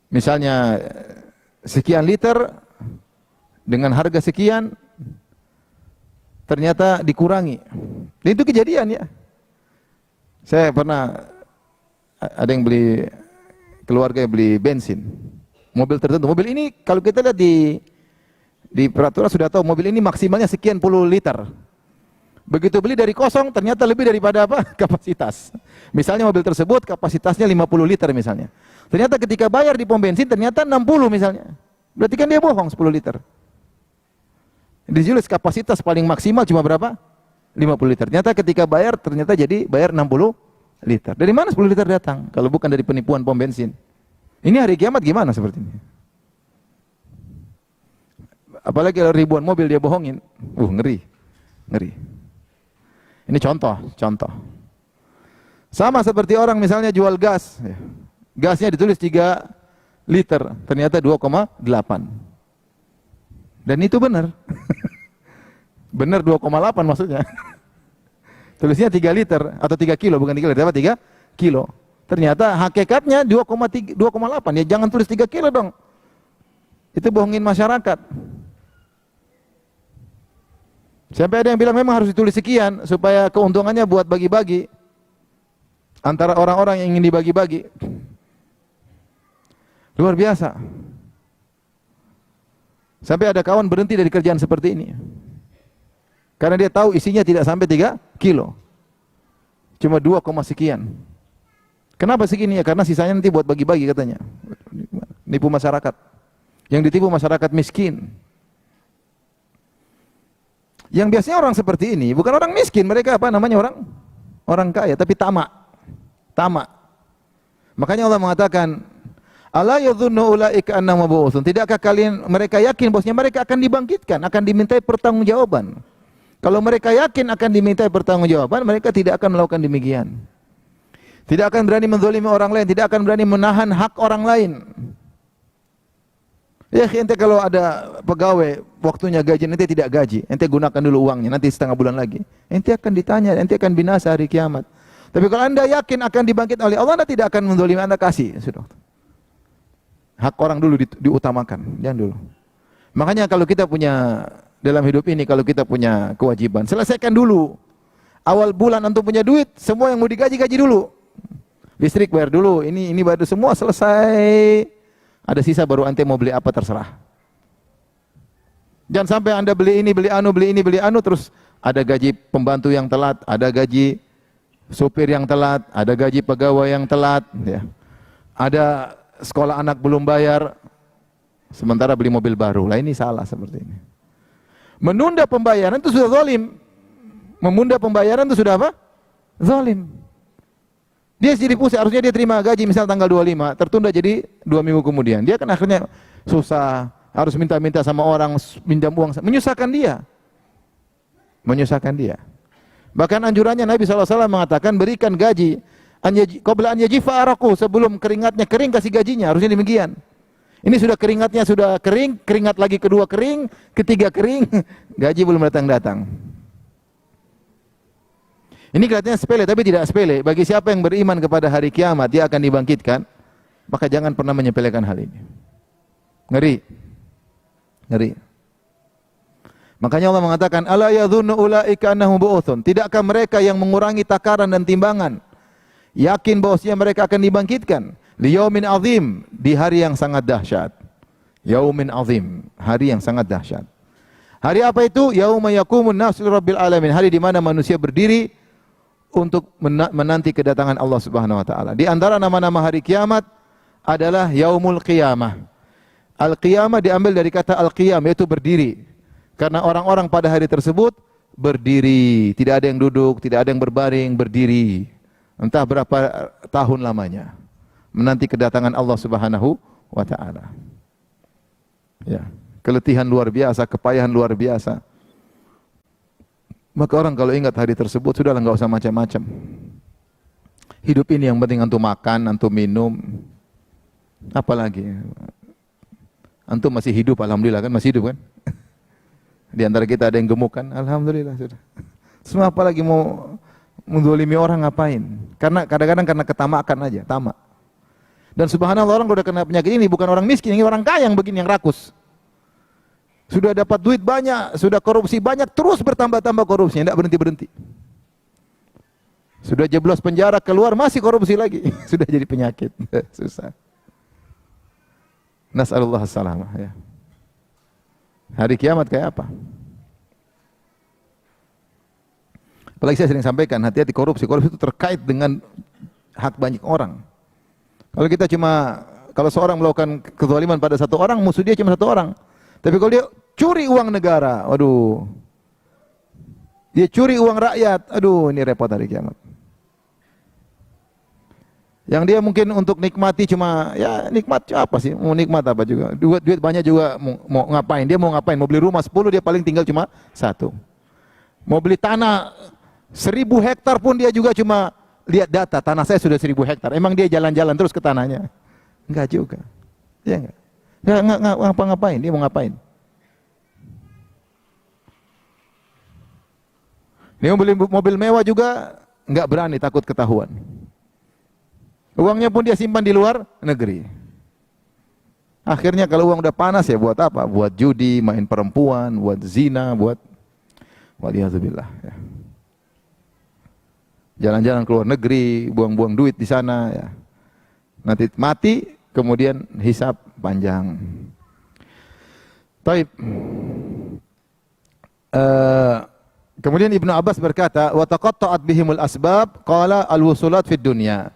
misalnya sekian liter dengan harga sekian, ternyata dikurangi. Dan itu kejadian, ya. Saya pernah ada yang keluarga yang beli bensin. Mobil tertentu. Mobil ini kalau kita lihat di peraturan sudah tahu mobil ini maksimalnya sekian puluh liter. Begitu beli dari kosong ternyata lebih daripada apa? Kapasitas. Misalnya mobil tersebut kapasitasnya 50 liter misalnya. Ternyata ketika bayar di pom bensin ternyata 60 misalnya. Berarti kan dia bohong 10 liter. Dijulis kapasitas paling maksimal cuma berapa? 50 liter. Ternyata ketika bayar ternyata jadi bayar 60 liter. Dari mana 10 liter datang? Kalau bukan dari penipuan pom bensin. Ini hari kiamat gimana seperti ini? Apalagi kalau ribuan mobil dia bohongin. Ngeri. Ngeri. Ini contoh. Sama seperti orang misalnya jual gas. Gasnya ditulis 3 liter, ternyata 2,8. Dan itu benar. Benar 2,8 maksudnya. Tulisnya 3 liter atau 3 kilo, bukan 3 liter, apa 3 kilo. Ternyata hakikatnya 2,8. Ya jangan tulis 3 kilo dong. Itu bohongin masyarakat. Sampai ada yang bilang memang harus ditulis sekian supaya keuntungannya buat bagi-bagi antara orang-orang yang ingin dibagi-bagi. Luar biasa. Sampai ada kawan berhenti dari kerjaan seperti ini. Karena dia tahu isinya tidak sampai 3 kilo. Cuma 2, sekian. Kenapa segini ya? Karena sisanya nanti buat bagi-bagi katanya. Nipu masyarakat. Yang ditipu masyarakat miskin. Yang biasanya orang seperti ini bukan orang miskin, mereka apa namanya orang kaya, tapi tamak. Makanya Allah mengatakan, "Ala yadhunnu ulaika annahum mab'utsun." Tidakkah mereka yakin bahwasanya mereka akan dibangkitkan, akan dimintai pertanggungjawaban? Kalau mereka yakin akan dimintai pertanggungjawaban, mereka tidak akan melakukan demikian. Tidak akan berani menzalimi orang lain, tidak akan berani menahan hak orang lain. Ya, ente kalau ada pegawai waktunya gaji, ente tidak gaji, ente gunakan dulu uangnya, nanti setengah bulan lagi. Ente akan ditanya, ente akan binasa hari kiamat. Tapi kalau anda yakin akan dibangkit oleh Allah, anda tidak akan menzalimi, anda kasih. Sudah. Hak orang dulu diutamakan, jangan dulu. Makanya kalau kita punya, dalam hidup ini kalau kita punya kewajiban, selesaikan dulu. Awal bulan antum punya duit, semua yang mau digaji, gaji dulu. Listrik bayar dulu, ini bayar semua selesai. Ada sisa baru ente mau beli apa terserah. Jangan sampai anda beli ini, beli anu, terus ada gaji pembantu yang telat, ada gaji sopir yang telat, ada gaji pegawai yang telat, ya. Ada sekolah anak belum bayar, sementara beli mobil baru. Lah ini salah seperti ini. Menunda pembayaran itu sudah zalim. Memunda pembayaran itu sudah apa? Zalim. Dia jadi pusing, harusnya dia terima gaji misal tanggal 25, tertunda jadi 2 minggu kemudian. Dia kan akhirnya susah, harus minta-minta sama orang, pinjam uang, menyusahkan dia. Bahkan anjurannya Nabi SAW mengatakan berikan gaji qabla an yajifa araku, sebelum keringatnya kering kasih gajinya, harusnya demikian. Ini sudah keringatnya sudah kering, keringat lagi kedua kering, ketiga kering, gaji belum datang-datang. Ini kelihatannya sepele, tapi tidak sepele. Bagi siapa yang beriman kepada hari kiamat, dia akan dibangkitkan, maka jangan pernah menyepelekan hal ini. Ngeri. Makanya Allah mengatakan, "Ala yadhunnu ulaika annahum mab'utsun." Tidakkah mereka yang mengurangi takaran dan timbangan yakin bahwasanya mereka akan dibangkitkan li yaumin azim, di hari yang sangat dahsyat. Yaumin azim, hari yang sangat dahsyat. Hari apa itu? Yauma yaqumun nasu lirabbil alamin, hari di mana manusia berdiri untuk menanti kedatangan Allah Subhanahu wa taala. Di antara nama-nama hari kiamat adalah Yaumul Qiyamah. Al-Qiyamah diambil dari kata al-qiyam, yaitu berdiri. Karena orang-orang pada hari tersebut berdiri, tidak ada yang duduk, tidak ada yang berbaring, berdiri. Entah berapa tahun lamanya menanti kedatangan Allah Subhanahu wa taala. Ya, keletihan luar biasa, kepayahan luar biasa. Maka orang kalau ingat hari tersebut, sudahlah enggak usah macam-macam. Hidup ini yang penting antum makan, antum minum. Apalagi antum masih hidup, alhamdulillah kan, masih hidup kan? Di antara kita ada yang gemuk kan? Alhamdulillah sudah. Semua apalagi mau menzalimi orang ngapain? Karena kadang-kadang karena ketamakan aja, tamak. Dan subhanallah orang kalau udah kena penyakit ini bukan orang miskin, ini orang kaya yang begini, yang rakus. Sudah dapat duit banyak, sudah korupsi banyak, terus bertambah-tambah korupsinya, tidak berhenti-berhenti. Sudah jeblos penjara, keluar masih korupsi lagi. Sudah jadi penyakit. Susah. Nas'alullah as-salamah ya. Hari kiamat kayak apa? Apalagi saya sering sampaikan, hati-hati korupsi. Korupsi itu terkait dengan hak banyak orang. Kalau seorang melakukan kezaliman pada satu orang, musuh dia cuma satu orang. Tapi kalau dia curi uang negara, waduh. Dia curi uang rakyat, aduh ini repot hari kiamat. Yang dia mungkin untuk nikmati cuma, ya nikmat apa sih? Mau nikmat apa juga? Duit banyak juga mau ngapain? Dia mau ngapain? Mau beli rumah 10, dia paling tinggal cuma 1. Mau beli tanah 1000 hektar pun dia juga cuma lihat data, tanah saya sudah 1000 hektar. Emang dia jalan-jalan terus ke tanahnya? Enggak juga. Ya enggak. Enggak ngapa-ngapain, dia mau ngapain? Dia mau beli mobil mewah juga enggak berani, takut ketahuan. Uangnya pun dia simpan di luar negeri. Akhirnya kalau uang udah panas ya buat apa? Buat judi, main perempuan, buat zina, buat waliyadzubillah ya. Jalan-jalan ke luar negeri, buang-buang duit di sana ya. Nanti mati, kemudian hisab panjang. Taib. Kemudian Ibnu Abbas berkata, wa taqatta'at bihimul asbab, qala al-wusulat fid dunya.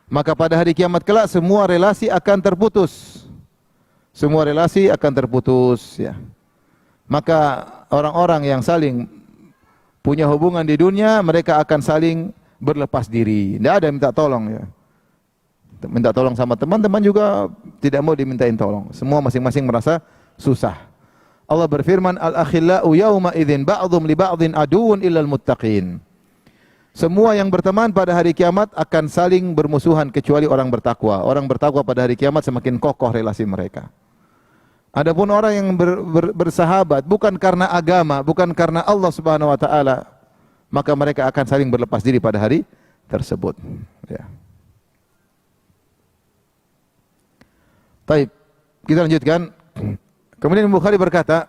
Maka pada hari kiamat kelak semua relasi akan terputus. Semua relasi akan terputus ya. Maka orang-orang yang saling punya hubungan di dunia, mereka akan saling berlepas diri. Tidak ada yang minta tolong ya. Minta tolong sama teman-teman juga tidak mau dimintain tolong. Semua masing-masing merasa susah. Allah berfirman, al-akhillau yawma idzin ba'dhum li ba'dhin aduwwun illal muttaqin. Semua yang berteman pada hari kiamat akan saling bermusuhan kecuali orang bertakwa. Orang bertakwa pada hari kiamat semakin kokoh relasi mereka. Adapun orang yang bersahabat bukan karena agama, bukan karena Allah Subhanahu wa taala, maka mereka akan saling berlepas diri pada hari tersebut. Ya. Baik, kita lanjutkan. Kemudian Bukhari berkata,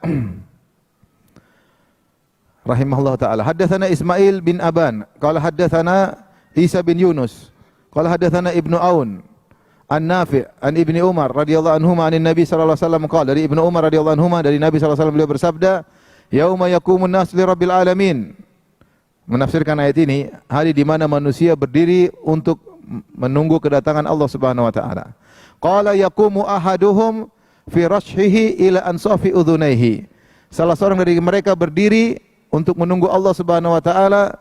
rahimahullah taala, haddatsana Ismail bin Aban, qala haddatsana Isa bin Yunus, qala haddatsana Ibnu Aun, an Nafi' an Ibni Umar radhiyallahu anhuma anin Nabi sallallahu alaihi wasallam qala, dari Ibnu Umar radhiyallahu anhuma dari Nabi sallallahu alaihi wasallam beliau bersabda, yauma yaqumun nas li rabbil alamin. Menafsirkan ayat ini, hari di mana manusia berdiri untuk menunggu kedatangan Allah Subhanahu wa taala. Qala yaqumu ahaduhum fi rashihi ila ansafi udhunaihi. Salah seorang dari mereka berdiri untuk menunggu Allah Subhanahu wa taala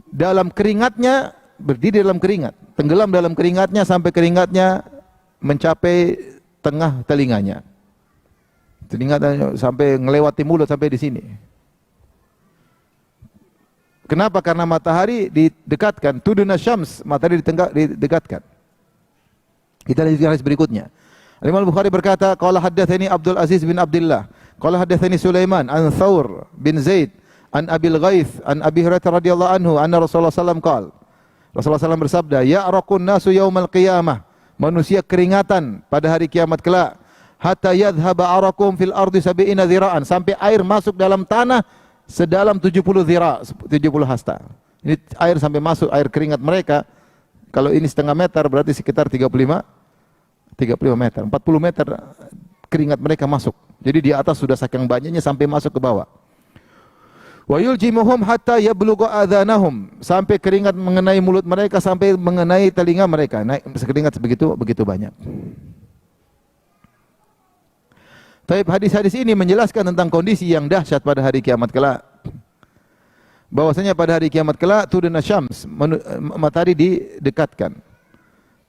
dalam keringatnya, berdiri dalam keringat, tenggelam dalam keringatnya sampai keringatnya mencapai tengah telinganya. Telinganya sampai ngelewati mulut sampai di sini. Kenapa? Karena matahari didekatkan, tuduna syams, matahari didekatkan. Kita lihat hadis berikutnya. Imam Bukhari berkata, qala haddatsani Abdul Aziz bin Abdullah, qala haddatsani Sulaiman an Thawr bin Zaid an Abil Ghaith an Abi Hurairah radhiyallahu anhu anna Rasulullah sallallahu alaihi wasallam qala, Rasulullah sallallahu bersabda, ya'raqun nasu yaumal qiyamah, manusia keringatan pada hari kiamat kelak, hatta yadhhaba arakum fil ardi sab'ina dhira'an, sampai air masuk dalam tanah sedalam 70 dhira', 70 hasta. Ini air sampai masuk, air keringat mereka. Kalau ini setengah meter berarti sekitar 35 meter, 40 meter keringat mereka masuk. Jadi di atas sudah saking banyaknya sampai masuk ke bawah. Wa yuljimuhum hatta yablugha adhanahum, sampai keringat mengenai mulut mereka, sampai mengenai telinga mereka. Naik keringat begitu banyak. Tapi hadis-hadis ini menjelaskan tentang kondisi yang dahsyat pada hari kiamat kelak. Bahwasanya pada hari kiamat kelak tuduna syams, matahari didekatkan.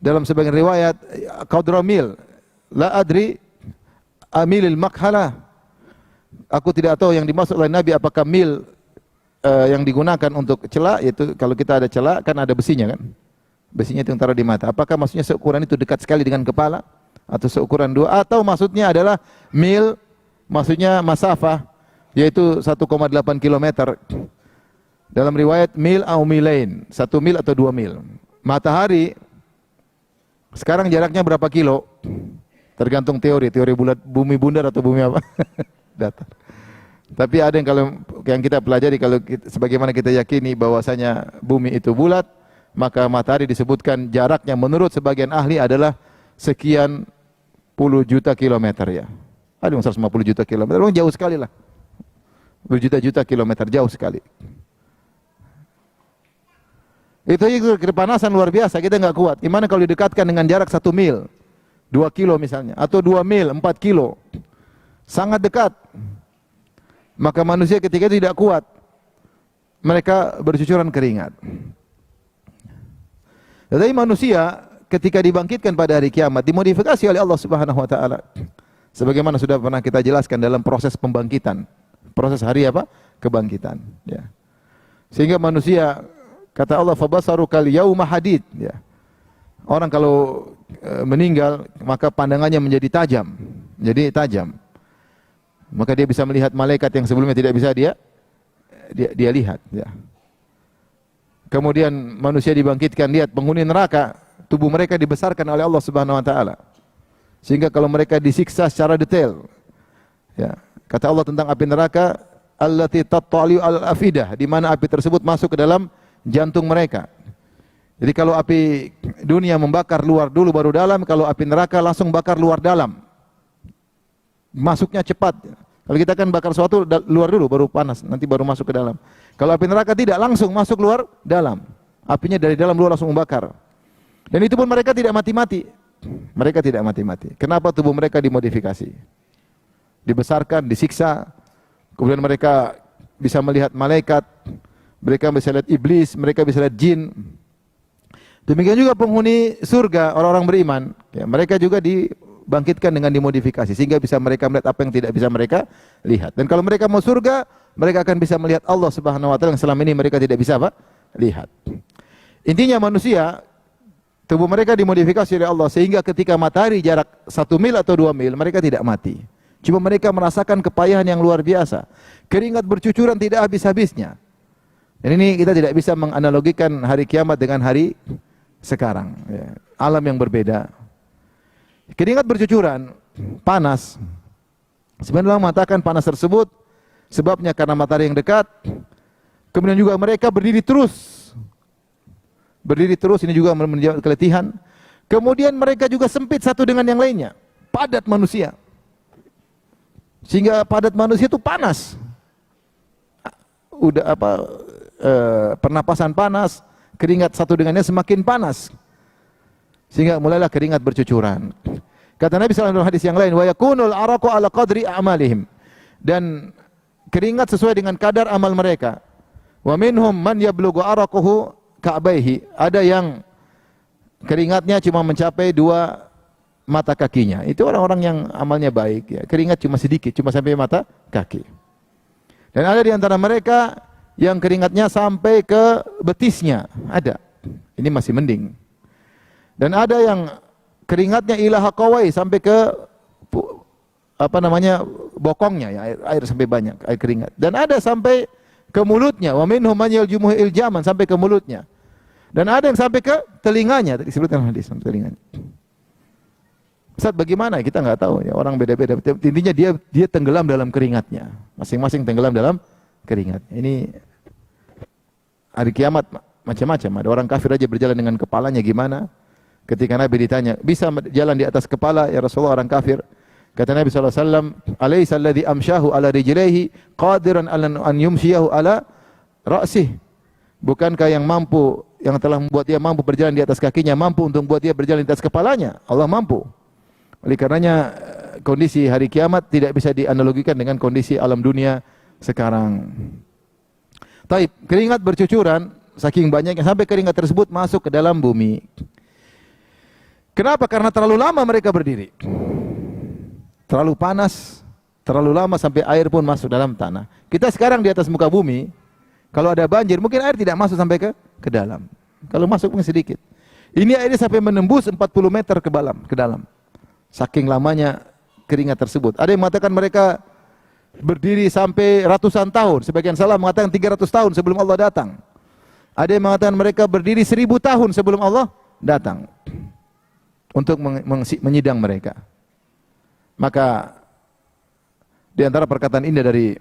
Dalam sebagian riwayat qadramil, la adri amilil makhala. Aku tidak tahu yang dimaksud oleh Nabi apakah mil yang digunakan untuk celak, yaitu kalau kita ada celak kan ada besinya kan. Besinya itu yang taruh di mata. Apakah maksudnya seukuran itu dekat sekali dengan kepala atau seukuran 2, atau maksudnya adalah mil, maksudnya masafah, yaitu 1,8 kilometer. Dalam riwayat mil au milain, 1 mil atau 2 mil. Matahari sekarang jaraknya berapa kilo? Tergantung teori bulat, bumi bundar atau bumi apa? Datar. Tapi ada yang kita pelajari, kalau sebagaimana kita yakini bahwasanya bumi itu bulat, maka matahari disebutkan jaraknya menurut sebagian ahli adalah sekian juta kilometer ya. Ada yang 150 juta kilometer, jauh sekali lah. Berjuta-juta kilometer, jauh sekali. Itu aja kepanasan luar biasa, kita nggak kuat. Gimana kalau didekatkan dengan jarak 1 mil, 2 kilo misalnya, atau 2 mil, 4 kilo. Sangat dekat. Maka manusia ketika itu tidak kuat. Mereka bercucuran keringat. Tetapi manusia ketika dibangkitkan pada hari kiamat, dimodifikasi oleh Allah Subhanahu wa taala. Sebagaimana sudah pernah kita jelaskan dalam proses pembangkitan. Proses hari apa? Kebangkitan, ya. Sehingga manusia, kata Allah, fabasaru kal yauma hadid, ya. Orang kalau meninggal maka pandangannya menjadi tajam, maka dia bisa melihat malaikat yang sebelumnya tidak bisa dia lihat, ya. Kemudian manusia dibangkitkan, lihat penghuni neraka, tubuh mereka dibesarkan oleh Allah Subhanahu wa taala. Sehingga kalau mereka disiksa secara detail, ya. Kata Allah tentang api neraka, allati tattali'u al-afidah, di mana api tersebut masuk ke dalam jantung mereka. Jadi kalau api dunia membakar luar dulu baru dalam, kalau api neraka langsung bakar luar dalam. Masuknya cepat. Kalau kita kan bakar sesuatu luar dulu baru panas, nanti baru masuk ke dalam. Kalau api neraka tidak, langsung masuk luar dalam. Apinya dari dalam luar langsung membakar. Dan itu pun mereka tidak mati-mati. Mereka tidak mati-mati. Kenapa tubuh mereka dimodifikasi? Dibesarkan, disiksa, kemudian mereka bisa melihat malaikat, mereka bisa lihat iblis, mereka bisa lihat jin. Demikian juga penghuni surga, orang-orang beriman, ya, mereka juga dibangkitkan dengan dimodifikasi, sehingga bisa mereka melihat apa yang tidak bisa mereka lihat. Dan kalau mereka mau surga, mereka akan bisa melihat Allah Subhanahu wa taala yang selama ini mereka tidak bisa apa? Lihat. Intinya manusia, tubuh mereka dimodifikasi oleh Allah, sehingga ketika matahari jarak 1 mil atau 2 mil, mereka tidak mati. Cuma mereka merasakan kepayahan yang luar biasa. Keringat bercucuran tidak habis-habisnya. Dan ini kita tidak bisa menganalogikan hari kiamat dengan hari sekarang. Ya. Alam yang berbeda. Keringat bercucuran, panas. Sebenarnya Allah mengatakan panas tersebut sebabnya karena matahari yang dekat. Kemudian juga mereka berdiri terus. Berdiri terus, ini juga menjadi keletihan. Kemudian mereka juga sempit satu dengan yang lainnya. Padat manusia. Sehingga padat manusia itu panas. Udah pernapasan panas, keringat satu dengannya semakin panas. Sehingga mulailah keringat bercucuran. Kata Nabi SAW dalam hadis yang lain, wa yakunul araqu ala qadri a'malihim. Dan keringat sesuai dengan kadar amal mereka. Wa minhum man yablughu araquhu ka'baihi. Ada yang keringatnya cuma mencapai 2 mata kakinya. Itu orang-orang yang amalnya baik, ya. Keringat cuma sedikit, cuma sampai mata kaki. Dan ada di antara mereka yang keringatnya sampai ke betisnya, ada. Ini masih mending. Dan ada yang keringatnya ila haqawai, sampai ke bokongnya, ya, air sampai banyak, air keringat. Dan ada sampai ke mulutnya, wa minhum man yaljumuhu iljaman, sampai ke mulutnya. Dan ada yang sampai ke telinganya, tadi disebutkan hadis, telinganya. Ustaz, bagaimana? Kita nggak tahu, ya, orang beda-beda. Intinya dia tenggelam dalam keringatnya. Masing-masing tenggelam dalam keringatnya. Ini hari kiamat macam-macam. Ada orang kafir aja berjalan dengan kepalanya gimana? Ketika Nabi ditanya, bisa jalan di atas kepala ya Rasulullah orang kafir? Kata Nabi SAW, alaysa alladhi amsyahu ala rijlaihi qadiran an yumshiyahu ala ra'sih. Bukankah yang telah membuat dia mampu berjalan di atas kakinya, mampu untuk membuat dia berjalan di atas kepalanya? Allah mampu. Oleh karenanya kondisi hari kiamat tidak bisa dianalogikan dengan kondisi alam dunia sekarang. Taib, keringat bercucuran saking banyaknya sampai keringat tersebut masuk ke dalam bumi. Kenapa? Karena terlalu lama mereka berdiri. Terlalu panas, terlalu lama sampai air pun masuk dalam tanah. Kita sekarang di atas muka bumi, kalau ada banjir mungkin air tidak masuk sampai ke dalam. Kalau masuk mungkin sedikit. Ini airnya sampai menembus 40 meter ke dalam. Saking lamanya keringat tersebut. Ada yang mengatakan mereka berdiri sampai ratusan tahun. Sebagian salah mengatakan 300 tahun sebelum Allah datang. Ada yang mengatakan mereka berdiri 1000 tahun sebelum Allah datang. Untuk menyidang mereka. Maka di antara perkataan indah dari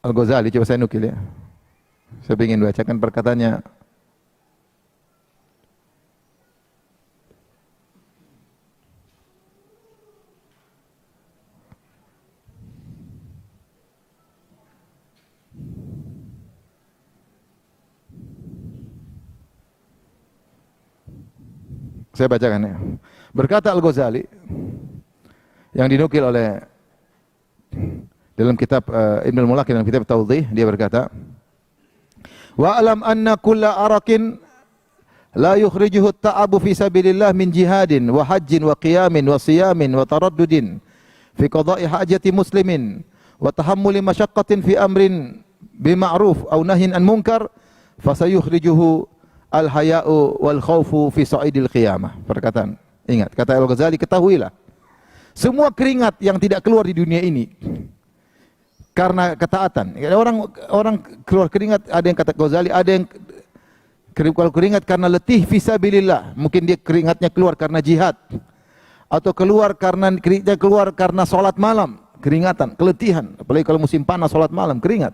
Al-Ghazali, coba saya nukil ya. Saya ingin bacakan perkataannya Saya bacakan ya. Berkata Al-Ghazali yang dinukil oleh dalam kitab Ibnul Mulaqin dalam kitab Tawdih, dia berkata, "Wa alam anna kulla arakin la yukhrijuhu at-ta'abu fi sabilillah min jihadin wa hajjin wa qiyamin wa siyamin wa taraddudin fi qada'i hajati muslimin wa tahammuli masyaqqatin fi amrin bima'ruf aw nahyin an munkar fasayukhrijuhu al-haya'u wal khawfu fi sa'idil qiyamah." Perkataan, ingat, kata Al-Ghazali, ketahuilah semua keringat yang tidak keluar di dunia ini karena ketaatan. Orang keluar keringat, ada yang kata Ghazali, ada yang keluar keringat karena letih fisabilillah. Mungkin dia keringatnya keluar karena jihad, atau keringatnya keluar karena salat malam, keringatan, keletihan. Apalagi kalau musim panas salat malam, keringat.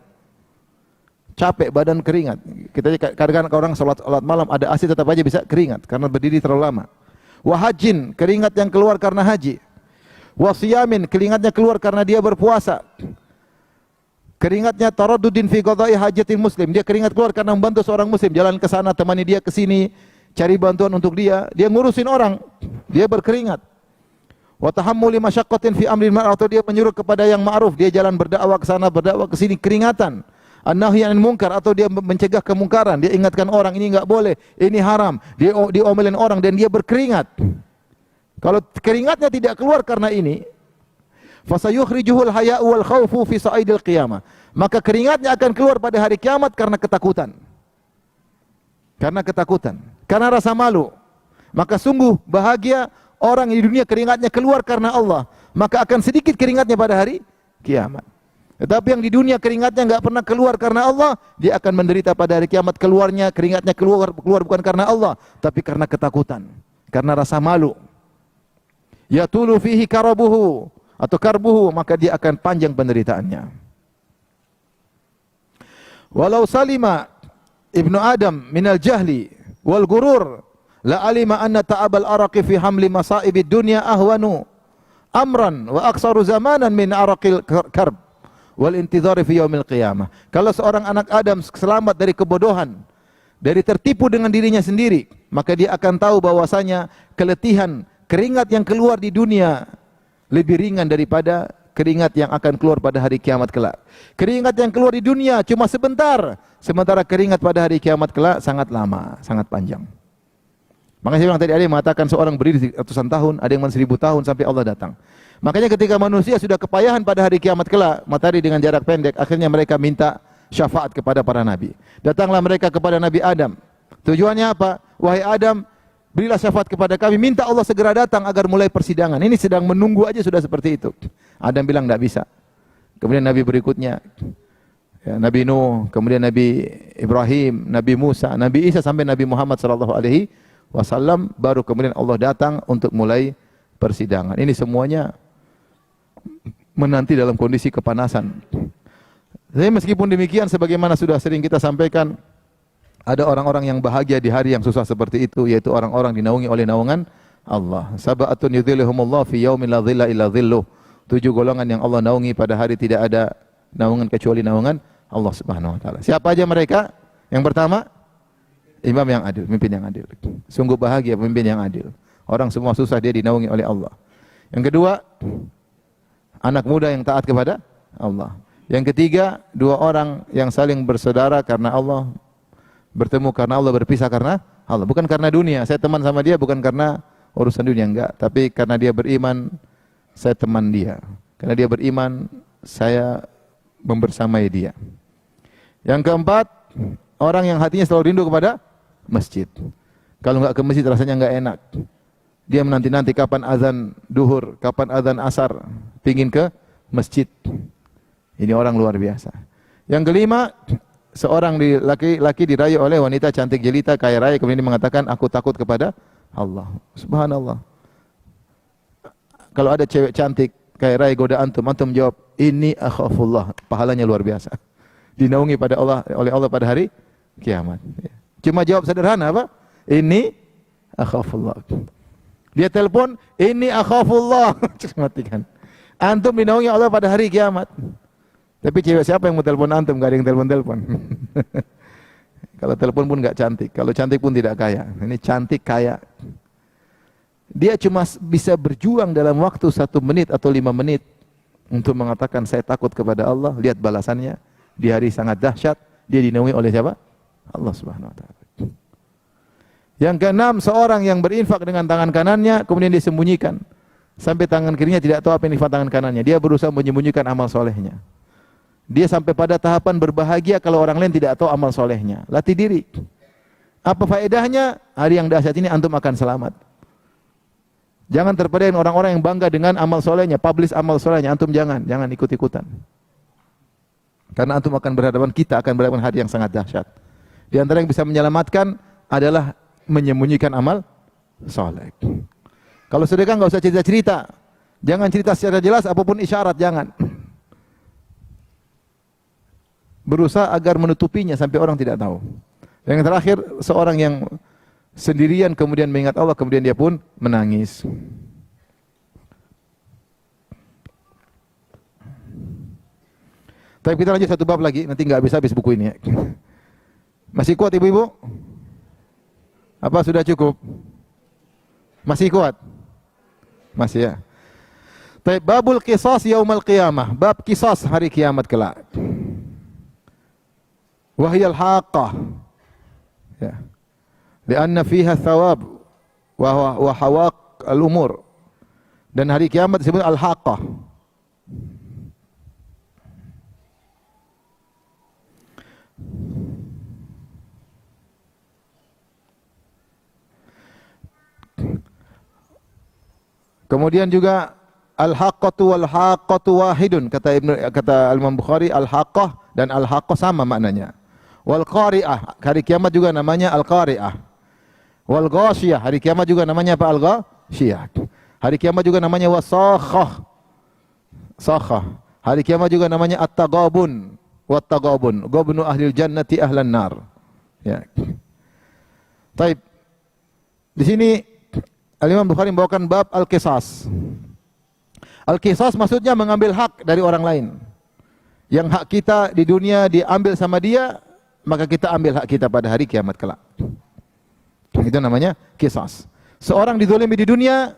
Capek badan, keringat. Kita kadang-kadang orang salat malam ada AC tetap aja bisa keringat karena berdiri terlalu lama. Wahajin, keringat yang keluar karena haji. Wasiyamin, keringatnya keluar karena dia berpuasa. Keringatnya taraddudin fi qada'i hajatil muslim, dia keringat keluar karena membantu seorang muslim, jalan ke sana, temani dia ke sini, cari bantuan untuk dia ngurusin orang, dia berkeringat. Wa tahammuli masyaqqatin fi amrin ma'ruf, atau dia menyuruh kepada yang ma'ruf, dia jalan berdakwah ke sana, berdakwah ke sini, keringatan. An-nahyi 'anil munkar, atau dia mencegah kemungkaran, dia ingatkan orang ini enggak boleh, ini haram, dia diomelin orang dan dia berkeringat. Kalau keringatnya tidak keluar karena ini, fasayukhrijuhul haya'u wal khawfu fi sa'idil qiyamah, maka keringatnya akan keluar pada hari kiamat karena ketakutan. Karena ketakutan, karena rasa malu. Maka sungguh bahagia orang di dunia keringatnya keluar karena Allah, maka akan sedikit keringatnya pada hari kiamat. Tetapi yang di dunia keringatnya enggak pernah keluar karena Allah, dia akan menderita pada hari kiamat. Keringatnya keluar bukan karena Allah, tapi karena ketakutan, karena rasa malu. Yatulu fihi karabuhu atau karbuhu, maka dia akan panjang penderitaannya. Walau salima ibnu Adam minal jahli wal gurur la alima anna ta'abal araqi fi hamli masaibid dunya ahwanu amran wa aksaru zamanan min araqil karb wal intidhari fi yaumil qiyamah. Kalau seorang anak Adam selamat dari kebodohan, dari tertipu dengan dirinya sendiri, maka dia akan tahu bahwasanya keletihan, keringat yang keluar di dunia lebih ringan daripada keringat yang akan keluar pada hari kiamat kelak. Keringat yang keluar di dunia cuma sebentar, sementara keringat pada hari kiamat kelak sangat lama, sangat panjang. Makanya saya bilang tadi, ada yang mengatakan seorang berdiri ratusan tahun, ada yang 1000 tahun sampai Allah datang. Makanya ketika manusia sudah kepayahan pada hari kiamat kelak, matahari dengan jarak pendek, akhirnya mereka minta syafaat kepada para nabi. Datanglah mereka kepada Nabi Adam. Tujuannya apa? Wahai Adam, berilah syafaat kepada kami, minta Allah segera datang agar mulai persidangan. Ini sedang menunggu aja sudah seperti itu. Adam bilang tidak bisa. Kemudian Nabi berikutnya, ya, Nabi Nuh, kemudian Nabi Ibrahim, Nabi Musa, Nabi Isa, sampai Nabi Muhammad SAW, baru kemudian Allah datang untuk mulai persidangan. Ini semuanya menanti dalam kondisi kepanasan. Tapi meskipun demikian, sebagaimana sudah sering kita sampaikan, ada orang-orang yang bahagia di hari yang susah seperti itu, yaitu orang-orang dinaungi oleh naungan Allah. Sab'atun yudhilluhumullah fi yaumin la dhilla illa dhilluh. 7 golongan yang Allah naungi pada hari tidak ada naungan kecuali naungan Allah Subhanahu wa taala. Siapa aja mereka? Yang pertama, imam yang adil, pemimpin yang adil. Sungguh bahagia pemimpin yang adil. Orang semua susah, dia dinaungi oleh Allah. Yang kedua, anak muda yang taat kepada Allah. Yang ketiga, 2 orang yang saling bersaudara karena Allah, bertemu karena Allah, berpisah karena Allah. Bukan karena dunia, saya teman sama dia bukan karena urusan dunia, enggak. Tapi karena dia beriman, saya teman dia. Karena dia beriman, saya membersamai dia. Yang keempat, orang yang hatinya selalu rindu kepada masjid. Kalau enggak ke masjid rasanya enggak enak. Dia menanti-nanti kapan azan duhur, kapan azan asar, pingin ke masjid. Ini orang luar biasa. Yang kelima, seorang laki-laki dirayu oleh wanita cantik jelita kaya raya, kemudian dia mengatakan, aku takut kepada Allah. Subhanallah. Kalau ada cewek cantik kaya raya goda antum, antum jawab, ini akhafullah, pahalanya luar biasa. Dinaungi pada Allah, oleh Allah pada hari kiamat. Cuma jawab sederhana apa? Ini akhafullah. Dia telepon, ini akhafullah. Matikan. Antum dinaungi Allah pada hari kiamat. Tapi cewek siapa yang mau telepon antum? Gak ada yang telepon-telepon. Kalau telepon pun gak cantik. Kalau cantik pun tidak kaya. Ini cantik kaya. Dia cuma bisa berjuang dalam waktu 1 menit atau 5 menit untuk mengatakan saya takut kepada Allah. Lihat balasannya di hari sangat dahsyat. Dia dinaungi oleh siapa? Allah Subhanahu Wa Taala. Yang keenam, seorang yang berinfak dengan tangan kanannya kemudian dia sembunyikan sampai tangan kirinya tidak tahu apa yang infak tangan kanannya. Dia berusaha menyembunyikan amal solehnya. Dia sampai pada tahapan berbahagia kalau orang lain tidak tahu amal solehnya. Latih diri. Apa faedahnya? Hari yang dahsyat ini antum akan selamat. Jangan terpedaya dengan orang-orang yang bangga dengan amal solehnya, publish amal solehnya. Antum jangan ikut-ikutan. Karena antum akan berhadapan, kita akan berhadapan hari yang sangat dahsyat. Di antara yang bisa menyelamatkan adalah menyembunyikan amal soleh. Kalau sedekah enggak usah cerita-cerita. Jangan cerita secara jelas apapun isyarat, jangan. Berusaha agar menutupinya sampai orang tidak tahu. Dan yang terakhir, seorang yang sendirian kemudian mengingat Allah, kemudian dia pun menangis. Tapi kita lanjut satu bab lagi, nanti enggak habis-habis buku ini ya. Masih kuat ibu-ibu? Apa sudah cukup? Masih kuat? Masih ya. Baik, babul qisas yaumal qiyamah. Bab qisas hari kiamat kelak. Wahiyal haqqah. Ya. Lianna fiha thawab wa hawaq al-umur. Dan hari kiamat disebut al-haqqah. Kemudian juga al-haqqatu wal haqqatu wahidun, kata Imam Bukhari, al-haqqah dan al-haqqah sama maknanya. Wal qari'ah, hari kiamat juga namanya al-qari'ah. Wal ghasyiyah, hari kiamat juga namanya apa? Al-ghasyiyah. Hari kiamat juga namanya wasakhah. Sakhah. Hari kiamat juga namanya at-taghabun, wat-taghabun, ghabnu ahlil jannati ahlan nar. Ya. Baik. Di sini Al-Imam Bukhari membawakan bab al-qisas. Al-qisas maksudnya mengambil hak dari orang lain. Yang hak kita di dunia diambil sama dia, maka kita ambil hak kita pada hari kiamat kelak. Itu namanya qisas. Seorang dizalimi di dunia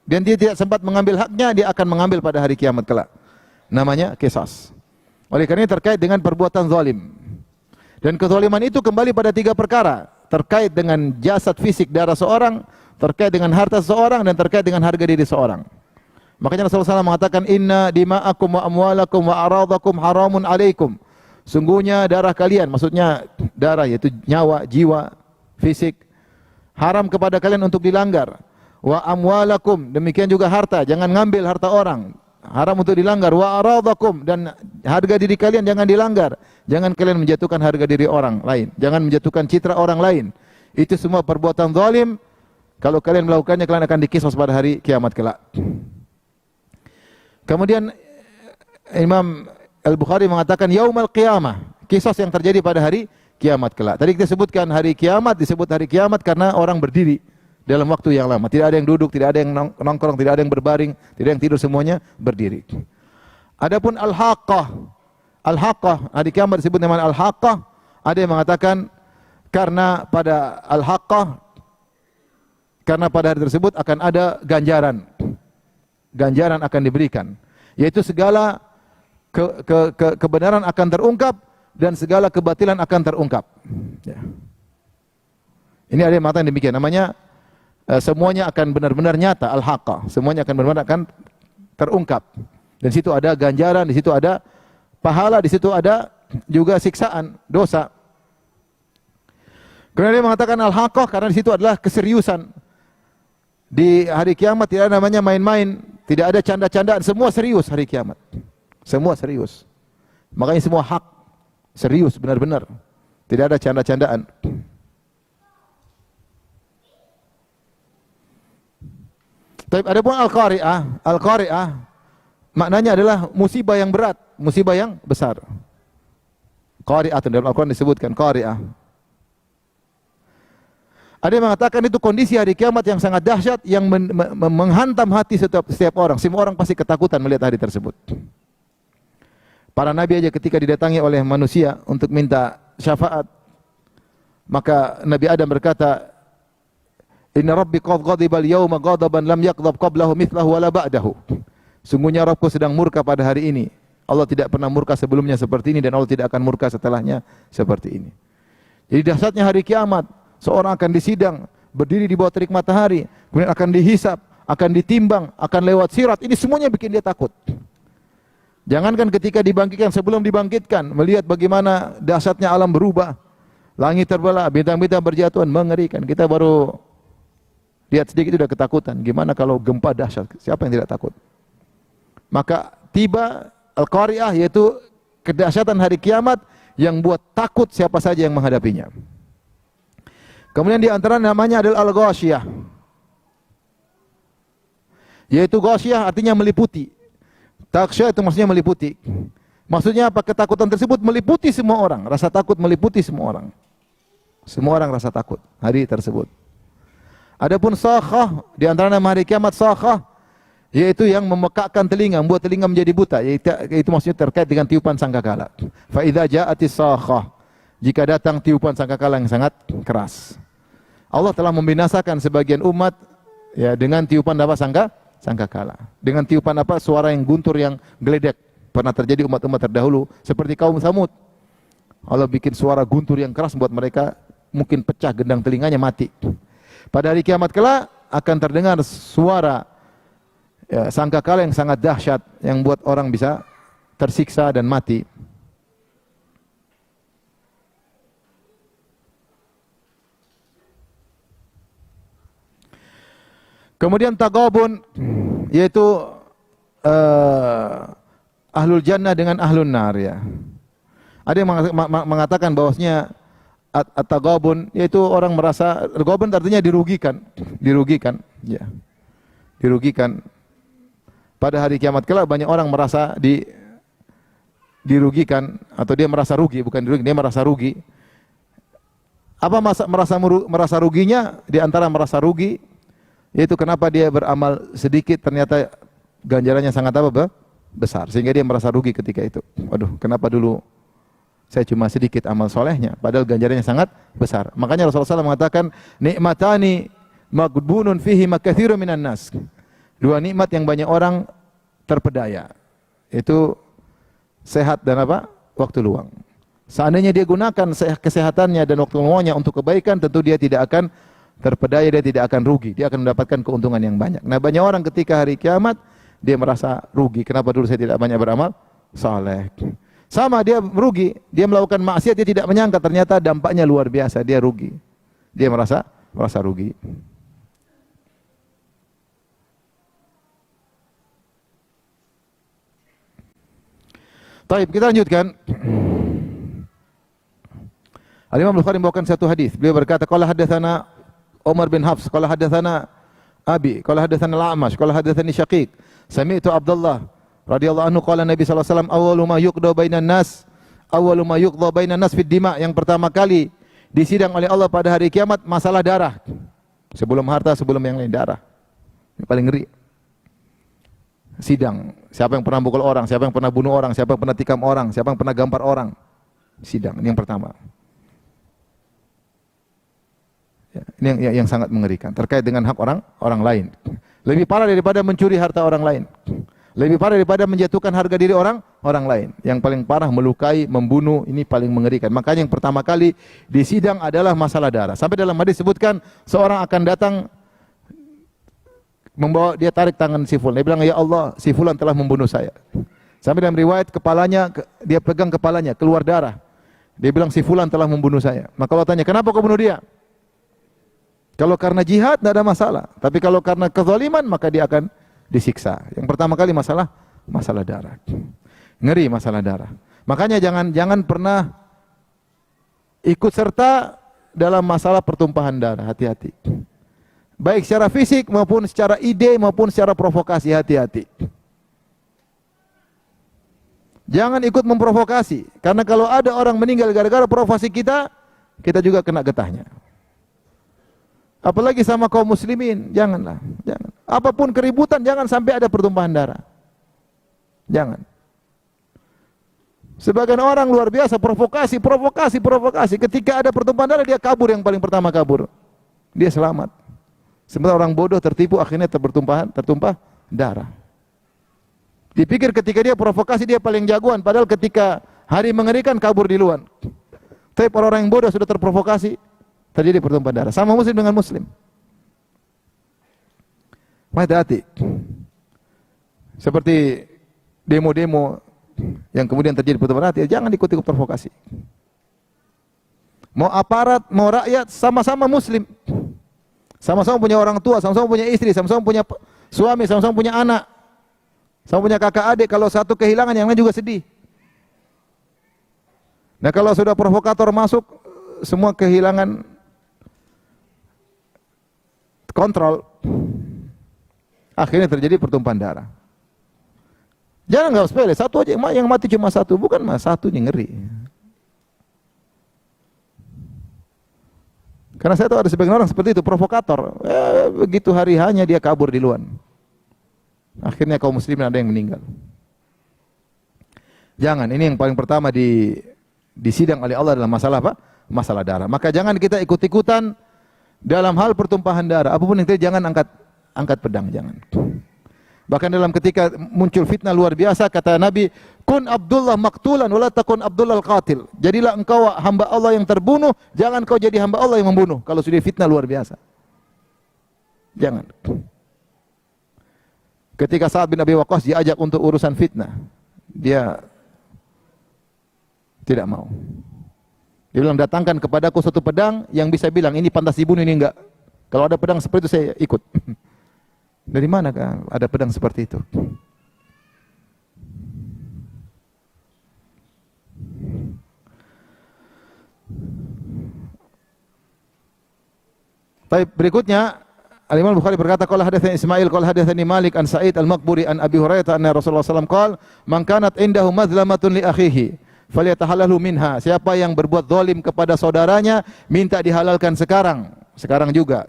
dan dia tidak sempat mengambil haknya, dia akan mengambil pada hari kiamat kelak. Namanya qisas. Oleh karena ini terkait dengan perbuatan zalim. Dan kezaliman itu kembali pada 3 perkara. Terkait dengan jasad fisik darah seorang, terkait dengan harta seseorang, dan terkait dengan harga diri seorang. Makanya Rasulullah SAW mengatakan, inna dima'akum wa amwalakum wa aradakum haramun alaikum. Sungguhnya darah kalian, maksudnya darah yaitu nyawa, jiwa, fisik, haram kepada kalian untuk dilanggar. Wa amwalakum, demikian juga harta, jangan ngambil harta orang, haram untuk dilanggar. Wa aradakum, dan harga diri kalian jangan dilanggar. Jangan kalian menjatuhkan harga diri orang lain, jangan menjatuhkan citra orang lain. Itu semua perbuatan zalim. Kalau kalian melakukannya, kalian akan diqisas pada hari kiamat kelak. Kemudian Imam Al-Bukhari mengatakan yaumal qiyamah, qisas yang terjadi pada hari kiamat kelak. Tadi kita sebutkan hari kiamat, disebut hari kiamat karena orang berdiri dalam waktu yang lama. Tidak ada yang duduk, tidak ada yang nongkrong, tidak ada yang berbaring, tidak ada yang tidur, semuanya berdiri. Adapun al-haqqah, al-haqqah, hari kiamat disebut dengan al-haqqah. Ada yang mengatakan karena pada al-haqqah, karena pada hari tersebut akan ada ganjaran. Ganjaran akan diberikan, yaitu segala kebenaran akan terungkap dan segala kebatilan akan terungkap. Ya. Ini ada yang mengatakan demikian. Namanya semuanya akan benar-benar nyata, al-haqqah. Semuanya akan benar-benar akan terungkap. Dan di situ ada ganjaran, di situ ada pahala, di situ ada juga siksaan, dosa. Kemudian dia mengatakan al-haqqah karena di situ adalah keseriusan. Di hari kiamat tidak ada namanya main-main, tidak ada canda-candaan, semua serius hari kiamat. Semua serius. Makanya semua hak serius benar-benar. Tidak ada canda-candaan. Tapi adapun al-qari'ah, al-qari'ah maknanya adalah musibah yang berat, musibah yang besar. Qari'ah dalam Al-Qur'an disebutkan qari'ah. Ada yang mengatakan itu kondisi hari kiamat yang sangat dahsyat yang menghantam hati setiap orang. Semua orang pasti ketakutan melihat hari tersebut. Para nabi aja ketika didatangi oleh manusia untuk minta syafaat, maka Nabi Adam berkata, Inna rabbi qad ghadiba al-yawma ghadaban lam yaghdab qablahu mithlahu wala ba'dahu. Sungguhnya Rabbku sedang murka pada hari ini. Allah tidak pernah murka sebelumnya seperti ini dan Allah tidak akan murka setelahnya seperti ini. Jadi dahsyatnya hari kiamat, seorang akan disidang, berdiri di bawah terik matahari, kemudian akan dihisap, akan ditimbang, akan lewat sirat. Ini semuanya bikin dia takut. Jangankan ketika dibangkitkan, sebelum dibangkitkan, melihat bagaimana dahsyatnya alam berubah. Langit terbelah, bintang-bintang berjatuhan, mengerikan. Kita baru lihat sedikit sudah ketakutan. Gimana kalau gempa dahsyat? Siapa yang tidak takut? Maka tiba Al-Qari'ah, yaitu kedahsyatan hari kiamat yang buat takut siapa saja yang menghadapinya. Kemudian di antara namanya adalah Al-Ghasyiyah. Yaitu Ghasyiyah artinya meliputi. Taksya itu maksudnya meliputi. Maksudnya apa? Ketakutan tersebut meliputi semua orang. Rasa takut meliputi semua orang. Semua orang rasa takut hari tersebut. Adapun sakhah, di antara nama hari kiamat sakhah, yaitu yang memekakkan telinga, membuat telinga menjadi buta, yaitu maksudnya terkait dengan tiupan sangkakala. Fa idza ja'atis sakhah, jika datang tiupan sangkakala yang sangat keras. Allah telah membinasakan sebagian umat ya dengan tiupan apa? Sangkakala. Dengan tiupan apa? Suara yang guntur, yang geledek. Pernah terjadi umat-umat terdahulu seperti kaum Tsamud. Allah bikin suara guntur yang keras buat mereka mungkin pecah gendang telinganya, mati. Pada hari kiamat kelak akan terdengar suara ya, sangkakala yang sangat dahsyat yang buat orang bisa tersiksa dan mati. Kemudian tagabun, yaitu ahlul jannah dengan ahlun nar ya. Ada yang mengatakan bahwasanya at-tagabun yaitu orang merasa, tagabun artinya dirugikan, ya. Dirugikan. Pada hari kiamat kelak banyak orang merasa dirugikan atau dia merasa rugi, bukan dirugi, dia merasa rugi. Apa merasa ruginya? Di antara merasa rugi yaitu kenapa dia beramal sedikit ternyata ganjarannya sangat apa? Besar, sehingga dia merasa rugi ketika itu. Waduh, kenapa dulu saya cuma sedikit amal solehnya, padahal ganjarannya sangat besar. Makanya Rasulullah SAW mengatakan, nikmatani maghbunun fihi makathirun minan nas. Dua nikmat yang banyak orang terpedaya, itu sehat dan apa? Waktu luang. Seandainya dia gunakan kesehatannya dan waktu luangnya untuk kebaikan, tentu dia tidak akan terpedaya, dia tidak akan rugi, dia akan mendapatkan keuntungan yang banyak. Nah, banyak orang ketika hari kiamat dia merasa rugi. Kenapa dulu saya tidak banyak beramal saleh? Sama, dia merugi, dia melakukan maksiat, dia tidak menyangka ternyata dampaknya luar biasa, dia rugi. Dia merasa rugi. Baik, kita lanjutkan. Al-Imam Bukhari membawakan satu hadis. Beliau berkata, qala hadatsana Umar bin Hafs, qala hadatsana Abi, qala hadatsana Al-A'mash, qala hadatsani Syaqiq. Sami'tu Abdullah radhiyallahu anhu qala Nabi sallallahu alaihi wasallam awwalu ma yuqda bainan nas fid dima. Yang pertama kali disidang oleh Allah pada hari kiamat masalah darah. Sebelum harta, sebelum yang lain, darah. Ini paling ngeri. Sidang, siapa yang pernah pukul orang, siapa yang pernah bunuh orang, siapa yang pernah tikam orang, siapa yang pernah gampar orang. Sidang, ini yang pertama. Ya, ini yang sangat mengerikan, terkait dengan hak orang lain. Lebih parah daripada mencuri harta orang lain. Lebih parah daripada menjatuhkan harga diri orang lain. Yang paling parah melukai, membunuh, ini paling mengerikan. Makanya yang pertama kali disidang adalah masalah darah. Sampai dalam hadis disebutkan seorang akan datang membawa, dia tarik tangan si fulan. Dia bilang, "Ya Allah, si fulan telah membunuh saya." Sampai dalam riwayat kepalanya, dia pegang kepalanya, keluar darah. Dia bilang, "Si fulan telah membunuh saya." Maka Allah tanya, "Kenapa kau bunuh dia?" Kalau karena jihad tidak ada masalah, tapi kalau karena kezaliman maka dia akan disiksa. Yang pertama kali masalah darah. Ngeri masalah darah. Makanya jangan pernah ikut serta dalam masalah pertumpahan darah, hati-hati. Baik secara fisik maupun secara ide maupun secara provokasi, hati-hati. Jangan ikut memprovokasi, karena kalau ada orang meninggal gara-gara provokasi kita juga kena getahnya. Apalagi sama kaum muslimin, janganlah, jangan. Apapun keributan, jangan sampai ada pertumpahan darah. Jangan. Sebagian orang luar biasa, provokasi. Ketika ada pertumpahan darah, dia kabur, yang paling pertama kabur. Dia selamat. Sementara orang bodoh tertipu akhirnya tertumpah darah. Dipikir ketika dia provokasi dia paling jagoan, padahal ketika hari mengerikan kabur duluan. Tapi orang yang bodoh sudah terprovokasi, terjadi pertumpahan darah. Sama muslim dengan muslim. Hati-hati. Seperti demo-demo yang kemudian terjadi pertumpahan darah, jangan ikut-ikut provokasi. Mau aparat, mau rakyat, sama-sama muslim. Sama-sama punya orang tua, sama-sama punya istri, sama-sama punya suami, sama-sama punya anak. Sama punya kakak adik, kalau satu kehilangan yang lain juga sedih. Nah kalau sudah provokator masuk, semua kehilangan kontrol. Akhirnya terjadi pertumpahan darah. Jangan nggak sepele, satu aja yang mati cuma satu, bukan mas satu yang ngeri. Karena saya tahu ada sebagian orang seperti itu, provokator. Begitu hari hanya dia kabur duluan. Akhirnya kaum muslimin ada yang meninggal. Jangan, ini yang paling pertama disidang oleh Allah dalam masalah apa? Masalah darah. Maka jangan kita ikut-ikutan dalam hal pertumpahan darah. Apapun yang terjadi jangan angkat pedang, jangan. Bahkan dalam ketika muncul fitnah luar biasa kata Nabi, "Kun Abdullah maqtulan wa la takun Abdullah al-qatil." Jadilah engkau hamba Allah yang terbunuh, jangan kau jadi hamba Allah yang membunuh. Kalau sudah fitnah luar biasa. Jangan. Ketika Sa'ad bin Abi Waqqas diajak untuk urusan fitnah, dia tidak mau. Dia bilang, datangkan kepadaku satu pedang yang bisa bilang ini pantas dibunuh, ini enggak. Kalau ada pedang seperti itu saya ikut. Dari mana kan ada pedang seperti itu? Baik, berikutnya Al-Imam Bukhari berkata, qala hadatsani Ismail qala hadatsani Malik an Sa'id al-Maqburi an Abi Hurairah anna Rasulullah sallallahu alaihi wasallam qala, "Man kanat indahu madlamatun li akhihi falyatahallalu minha." Siapa yang berbuat zalim kepada saudaranya, minta dihalalkan sekarang juga.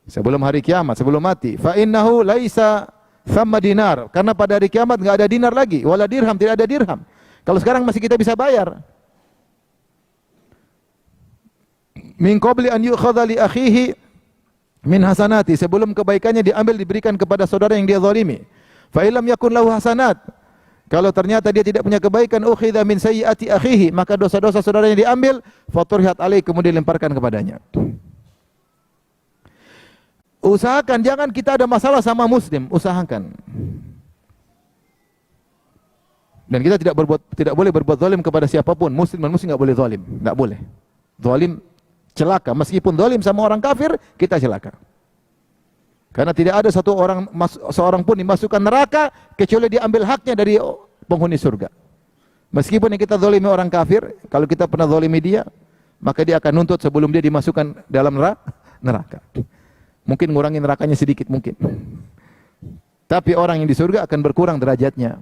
Sebelum hari kiamat, sebelum mati. Fa innahu laisa thamma dinar, karena pada hari kiamat enggak ada dinar lagi, wala dirham, tidak ada dirham. Kalau sekarang masih kita bisa bayar. Min qabli an yu'khadha li akhihi min hasanati, sebelum kebaikannya diambil diberikan kepada saudara yang dia zalimi. Fa illam yakun lahu hasanat, kalau ternyata dia tidak punya kebaikan, ukhidha min sayyiati akhihi, maka dosa-dosa saudaranya diambil, faturhat alaih, kemudian dilemparkan kepadanya. Usahakan jangan kita ada masalah sama muslim, usahakan. Dan kita tidak boleh berbuat zalim kepada siapapun, muslim dan muslim enggak boleh zalim, enggak boleh. Zalim celaka, meskipun zalim sama orang kafir, kita celaka. Karena tidak ada seorang pun dimasukkan neraka kecuali diambil haknya dari penghuni surga. Meskipun yang kita zalimi orang kafir, kalau kita pernah zalimi dia, maka dia akan nuntut sebelum dia dimasukkan dalam neraka. Mungkin ngurangi nerakanya sedikit mungkin. Tapi orang yang di surga akan berkurang derajatnya.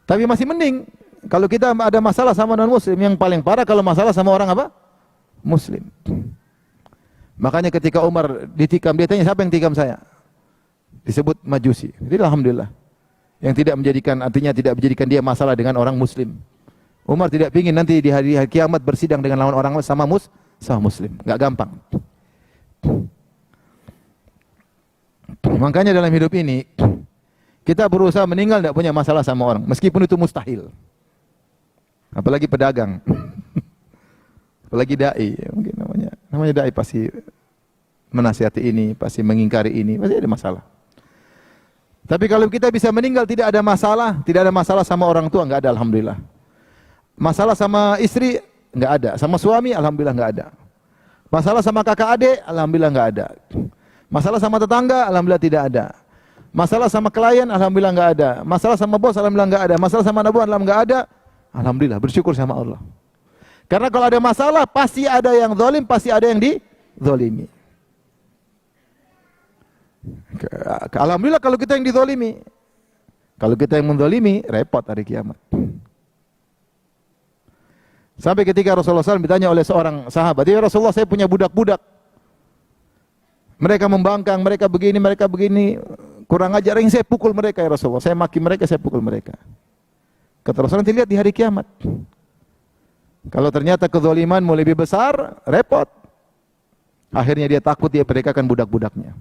Tapi masih mending kalau kita ada masalah sama non-muslim. Yang paling parah kalau masalah sama orang apa? Muslim. Makanya ketika Umar ditikam, dia tanya, siapa yang tikam saya? Disebut Majusi. Jadi alhamdulillah. Yang tidak menjadikan, artinya tidak menjadikan dia masalah dengan orang muslim. Umar tidak ingin nanti di hari kiamat bersidang dengan lawan orang sama muslim. Enggak gampang. Makanya dalam hidup ini kita berusaha meninggal tidak punya masalah sama orang, meskipun itu mustahil. Apalagi pedagang. Apalagi dai, mungkin namanya dai pasti menasihati ini, pasti mengingkari ini, pasti ada masalah. Tapi kalau kita bisa meninggal tidak ada masalah sama orang tua, enggak ada, alhamdulillah. Masalah sama istri enggak ada, sama suami alhamdulillah enggak ada. Masalah sama kakak adik alhamdulillah enggak ada. Masalah sama tetangga alhamdulillah tidak ada. Masalah sama klien alhamdulillah enggak ada. Masalah sama bos alhamdulillah enggak ada. Masalah sama anak buah alhamdulillah enggak ada. Alhamdulillah, bersyukur sama Allah. Karena kalau ada masalah pasti ada yang zalim, pasti ada yang dizalimi. Alhamdulillah kalau kita yang dizalimi. Kalau kita yang menzalimi, repot hari kiamat. Sampai ketika Rasulullah SAW ditanya oleh seorang sahabat, "Ya Rasulullah, saya punya budak-budak. Mereka membangkang, mereka begini, kurang ajar, yang saya pukul mereka ya Rasulullah. Saya maki mereka, saya pukul mereka." Kata Rasulullah, nanti lihat di hari kiamat. Kalau ternyata kezalimanmu lebih besar, repot. Akhirnya dia takut, dia perdekakan budak-budaknya.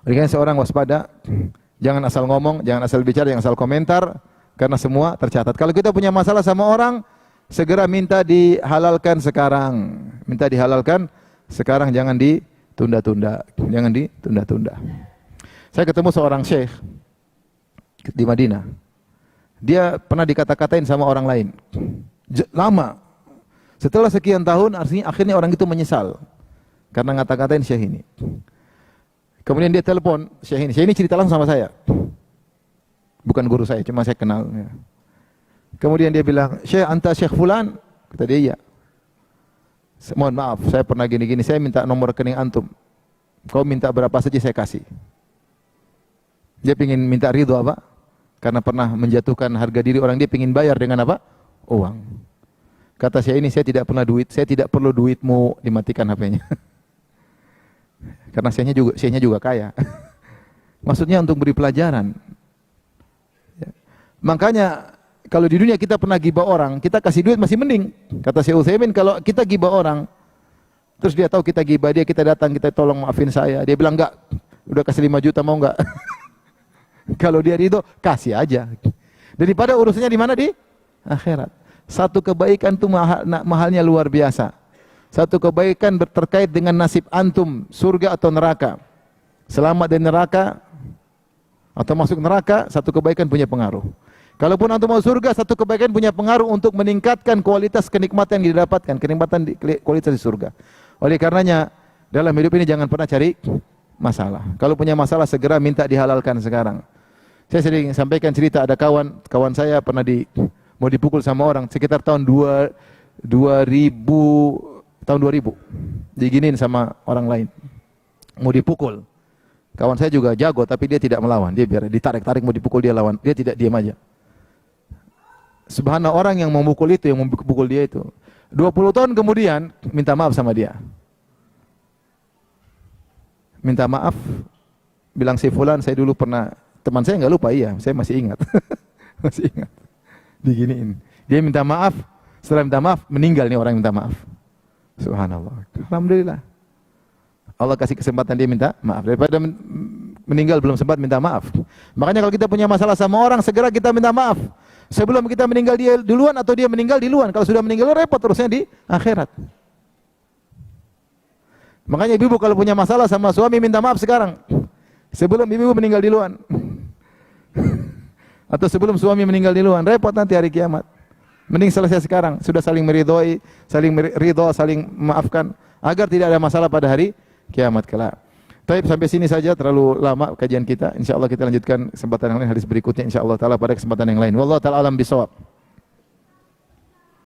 Oleh karena seorang waspada, jangan asal ngomong, jangan asal bicara, jangan asal komentar, karena semua tercatat. Kalau kita punya masalah sama orang, segera minta dihalalkan sekarang. Minta dihalalkan sekarang, jangan ditunda-tunda. Jangan ditunda-tunda. Saya ketemu seorang syekh di Madinah. Dia pernah dikata-katain sama orang lain. Lama. Setelah sekian tahun, akhirnya orang itu menyesal karena ngata-katain syekh ini. Kemudian dia telepon syekh ini. Syekh ini cerita langsung sama saya. Bukan guru saya, cuma saya kenal. Kemudian dia bilang, "Syekh, anta Syekh Fulan?" Kata dia, "Iya." "Mohon maaf, saya pernah gini-gini, saya minta nomor rekening antum. Kau minta berapa saja saya kasih." Dia ingin minta ridho apa? Karena pernah menjatuhkan harga diri orang, dia ingin bayar dengan apa? Uang. Kata saya ini, saya tidak perlu duitmu, dimatikan HP-nya. Karena syekhnya juga kaya. Maksudnya untuk beri pelajaran. Ya. Makanya kalau di dunia kita pernah gibah orang, kita kasih duit masih mending. Kata Syekh Utsaimin, kalau kita gibah orang, terus dia tahu kita gibah dia, kita datang, kita tolong maafin saya. Dia bilang, "Enggak, udah kasih 5 juta mau enggak?" Kalau dia ridho, kasih aja. Daripada urusannya di mana? Di akhirat. Satu kebaikan itu mahalnya luar biasa. Satu kebaikan terkait dengan nasib antum, surga atau neraka. Selamat dari neraka atau masuk neraka, satu kebaikan punya pengaruh. Kalaupun antum mau surga, satu kebaikan punya pengaruh untuk meningkatkan kualitas kenikmatan yang didapatkan, kualitas di surga. Oleh karenanya, dalam hidup ini jangan pernah cari masalah. Kalau punya masalah, segera minta dihalalkan sekarang. Saya sering sampaikan cerita, ada kawan saya pernah mau dipukul sama orang sekitar tahun 2000, diginiin sama orang lain, mau dipukul. Kawan saya juga jago, tapi dia tidak melawan. Dia biar ditarik-tarik mau dipukul, dia lawan. Dia tidak diam aja. Subhanallah, orang yang memukul itu, yang memukul dia itu, 20 tahun kemudian minta maaf sama dia. Minta maaf, bilang, "Si fulan, saya dulu pernah," teman saya nggak lupa, iya, saya masih ingat. Masih ingat. Diginiin. Dia minta maaf, setelah minta maaf, meninggal nih orang yang minta maaf. Subhanallah. Alhamdulillah. Allah kasih kesempatan dia minta maaf. Daripada meninggal belum sempat minta maaf. Makanya kalau kita punya masalah sama orang, segera kita minta maaf. Sebelum kita meninggal dia duluan atau dia meninggal duluan. Kalau sudah meninggal, repot terusnya di akhirat. Makanya ibu kalau punya masalah sama suami, minta maaf sekarang. Sebelum ibu meninggal duluan. Atau sebelum suami meninggal duluan, repot nanti hari kiamat. Mending selesai sekarang, sudah saling meridhoi, saling memaafkan, agar tidak ada masalah pada hari kiamat kelak. Baik, sampai sini saja, terlalu lama kajian kita. Insyaallah kita lanjutkan kesempatan yang lain, hadis berikutnya insyaallah taala pada kesempatan yang lain. Wallahu taala alam bisawab.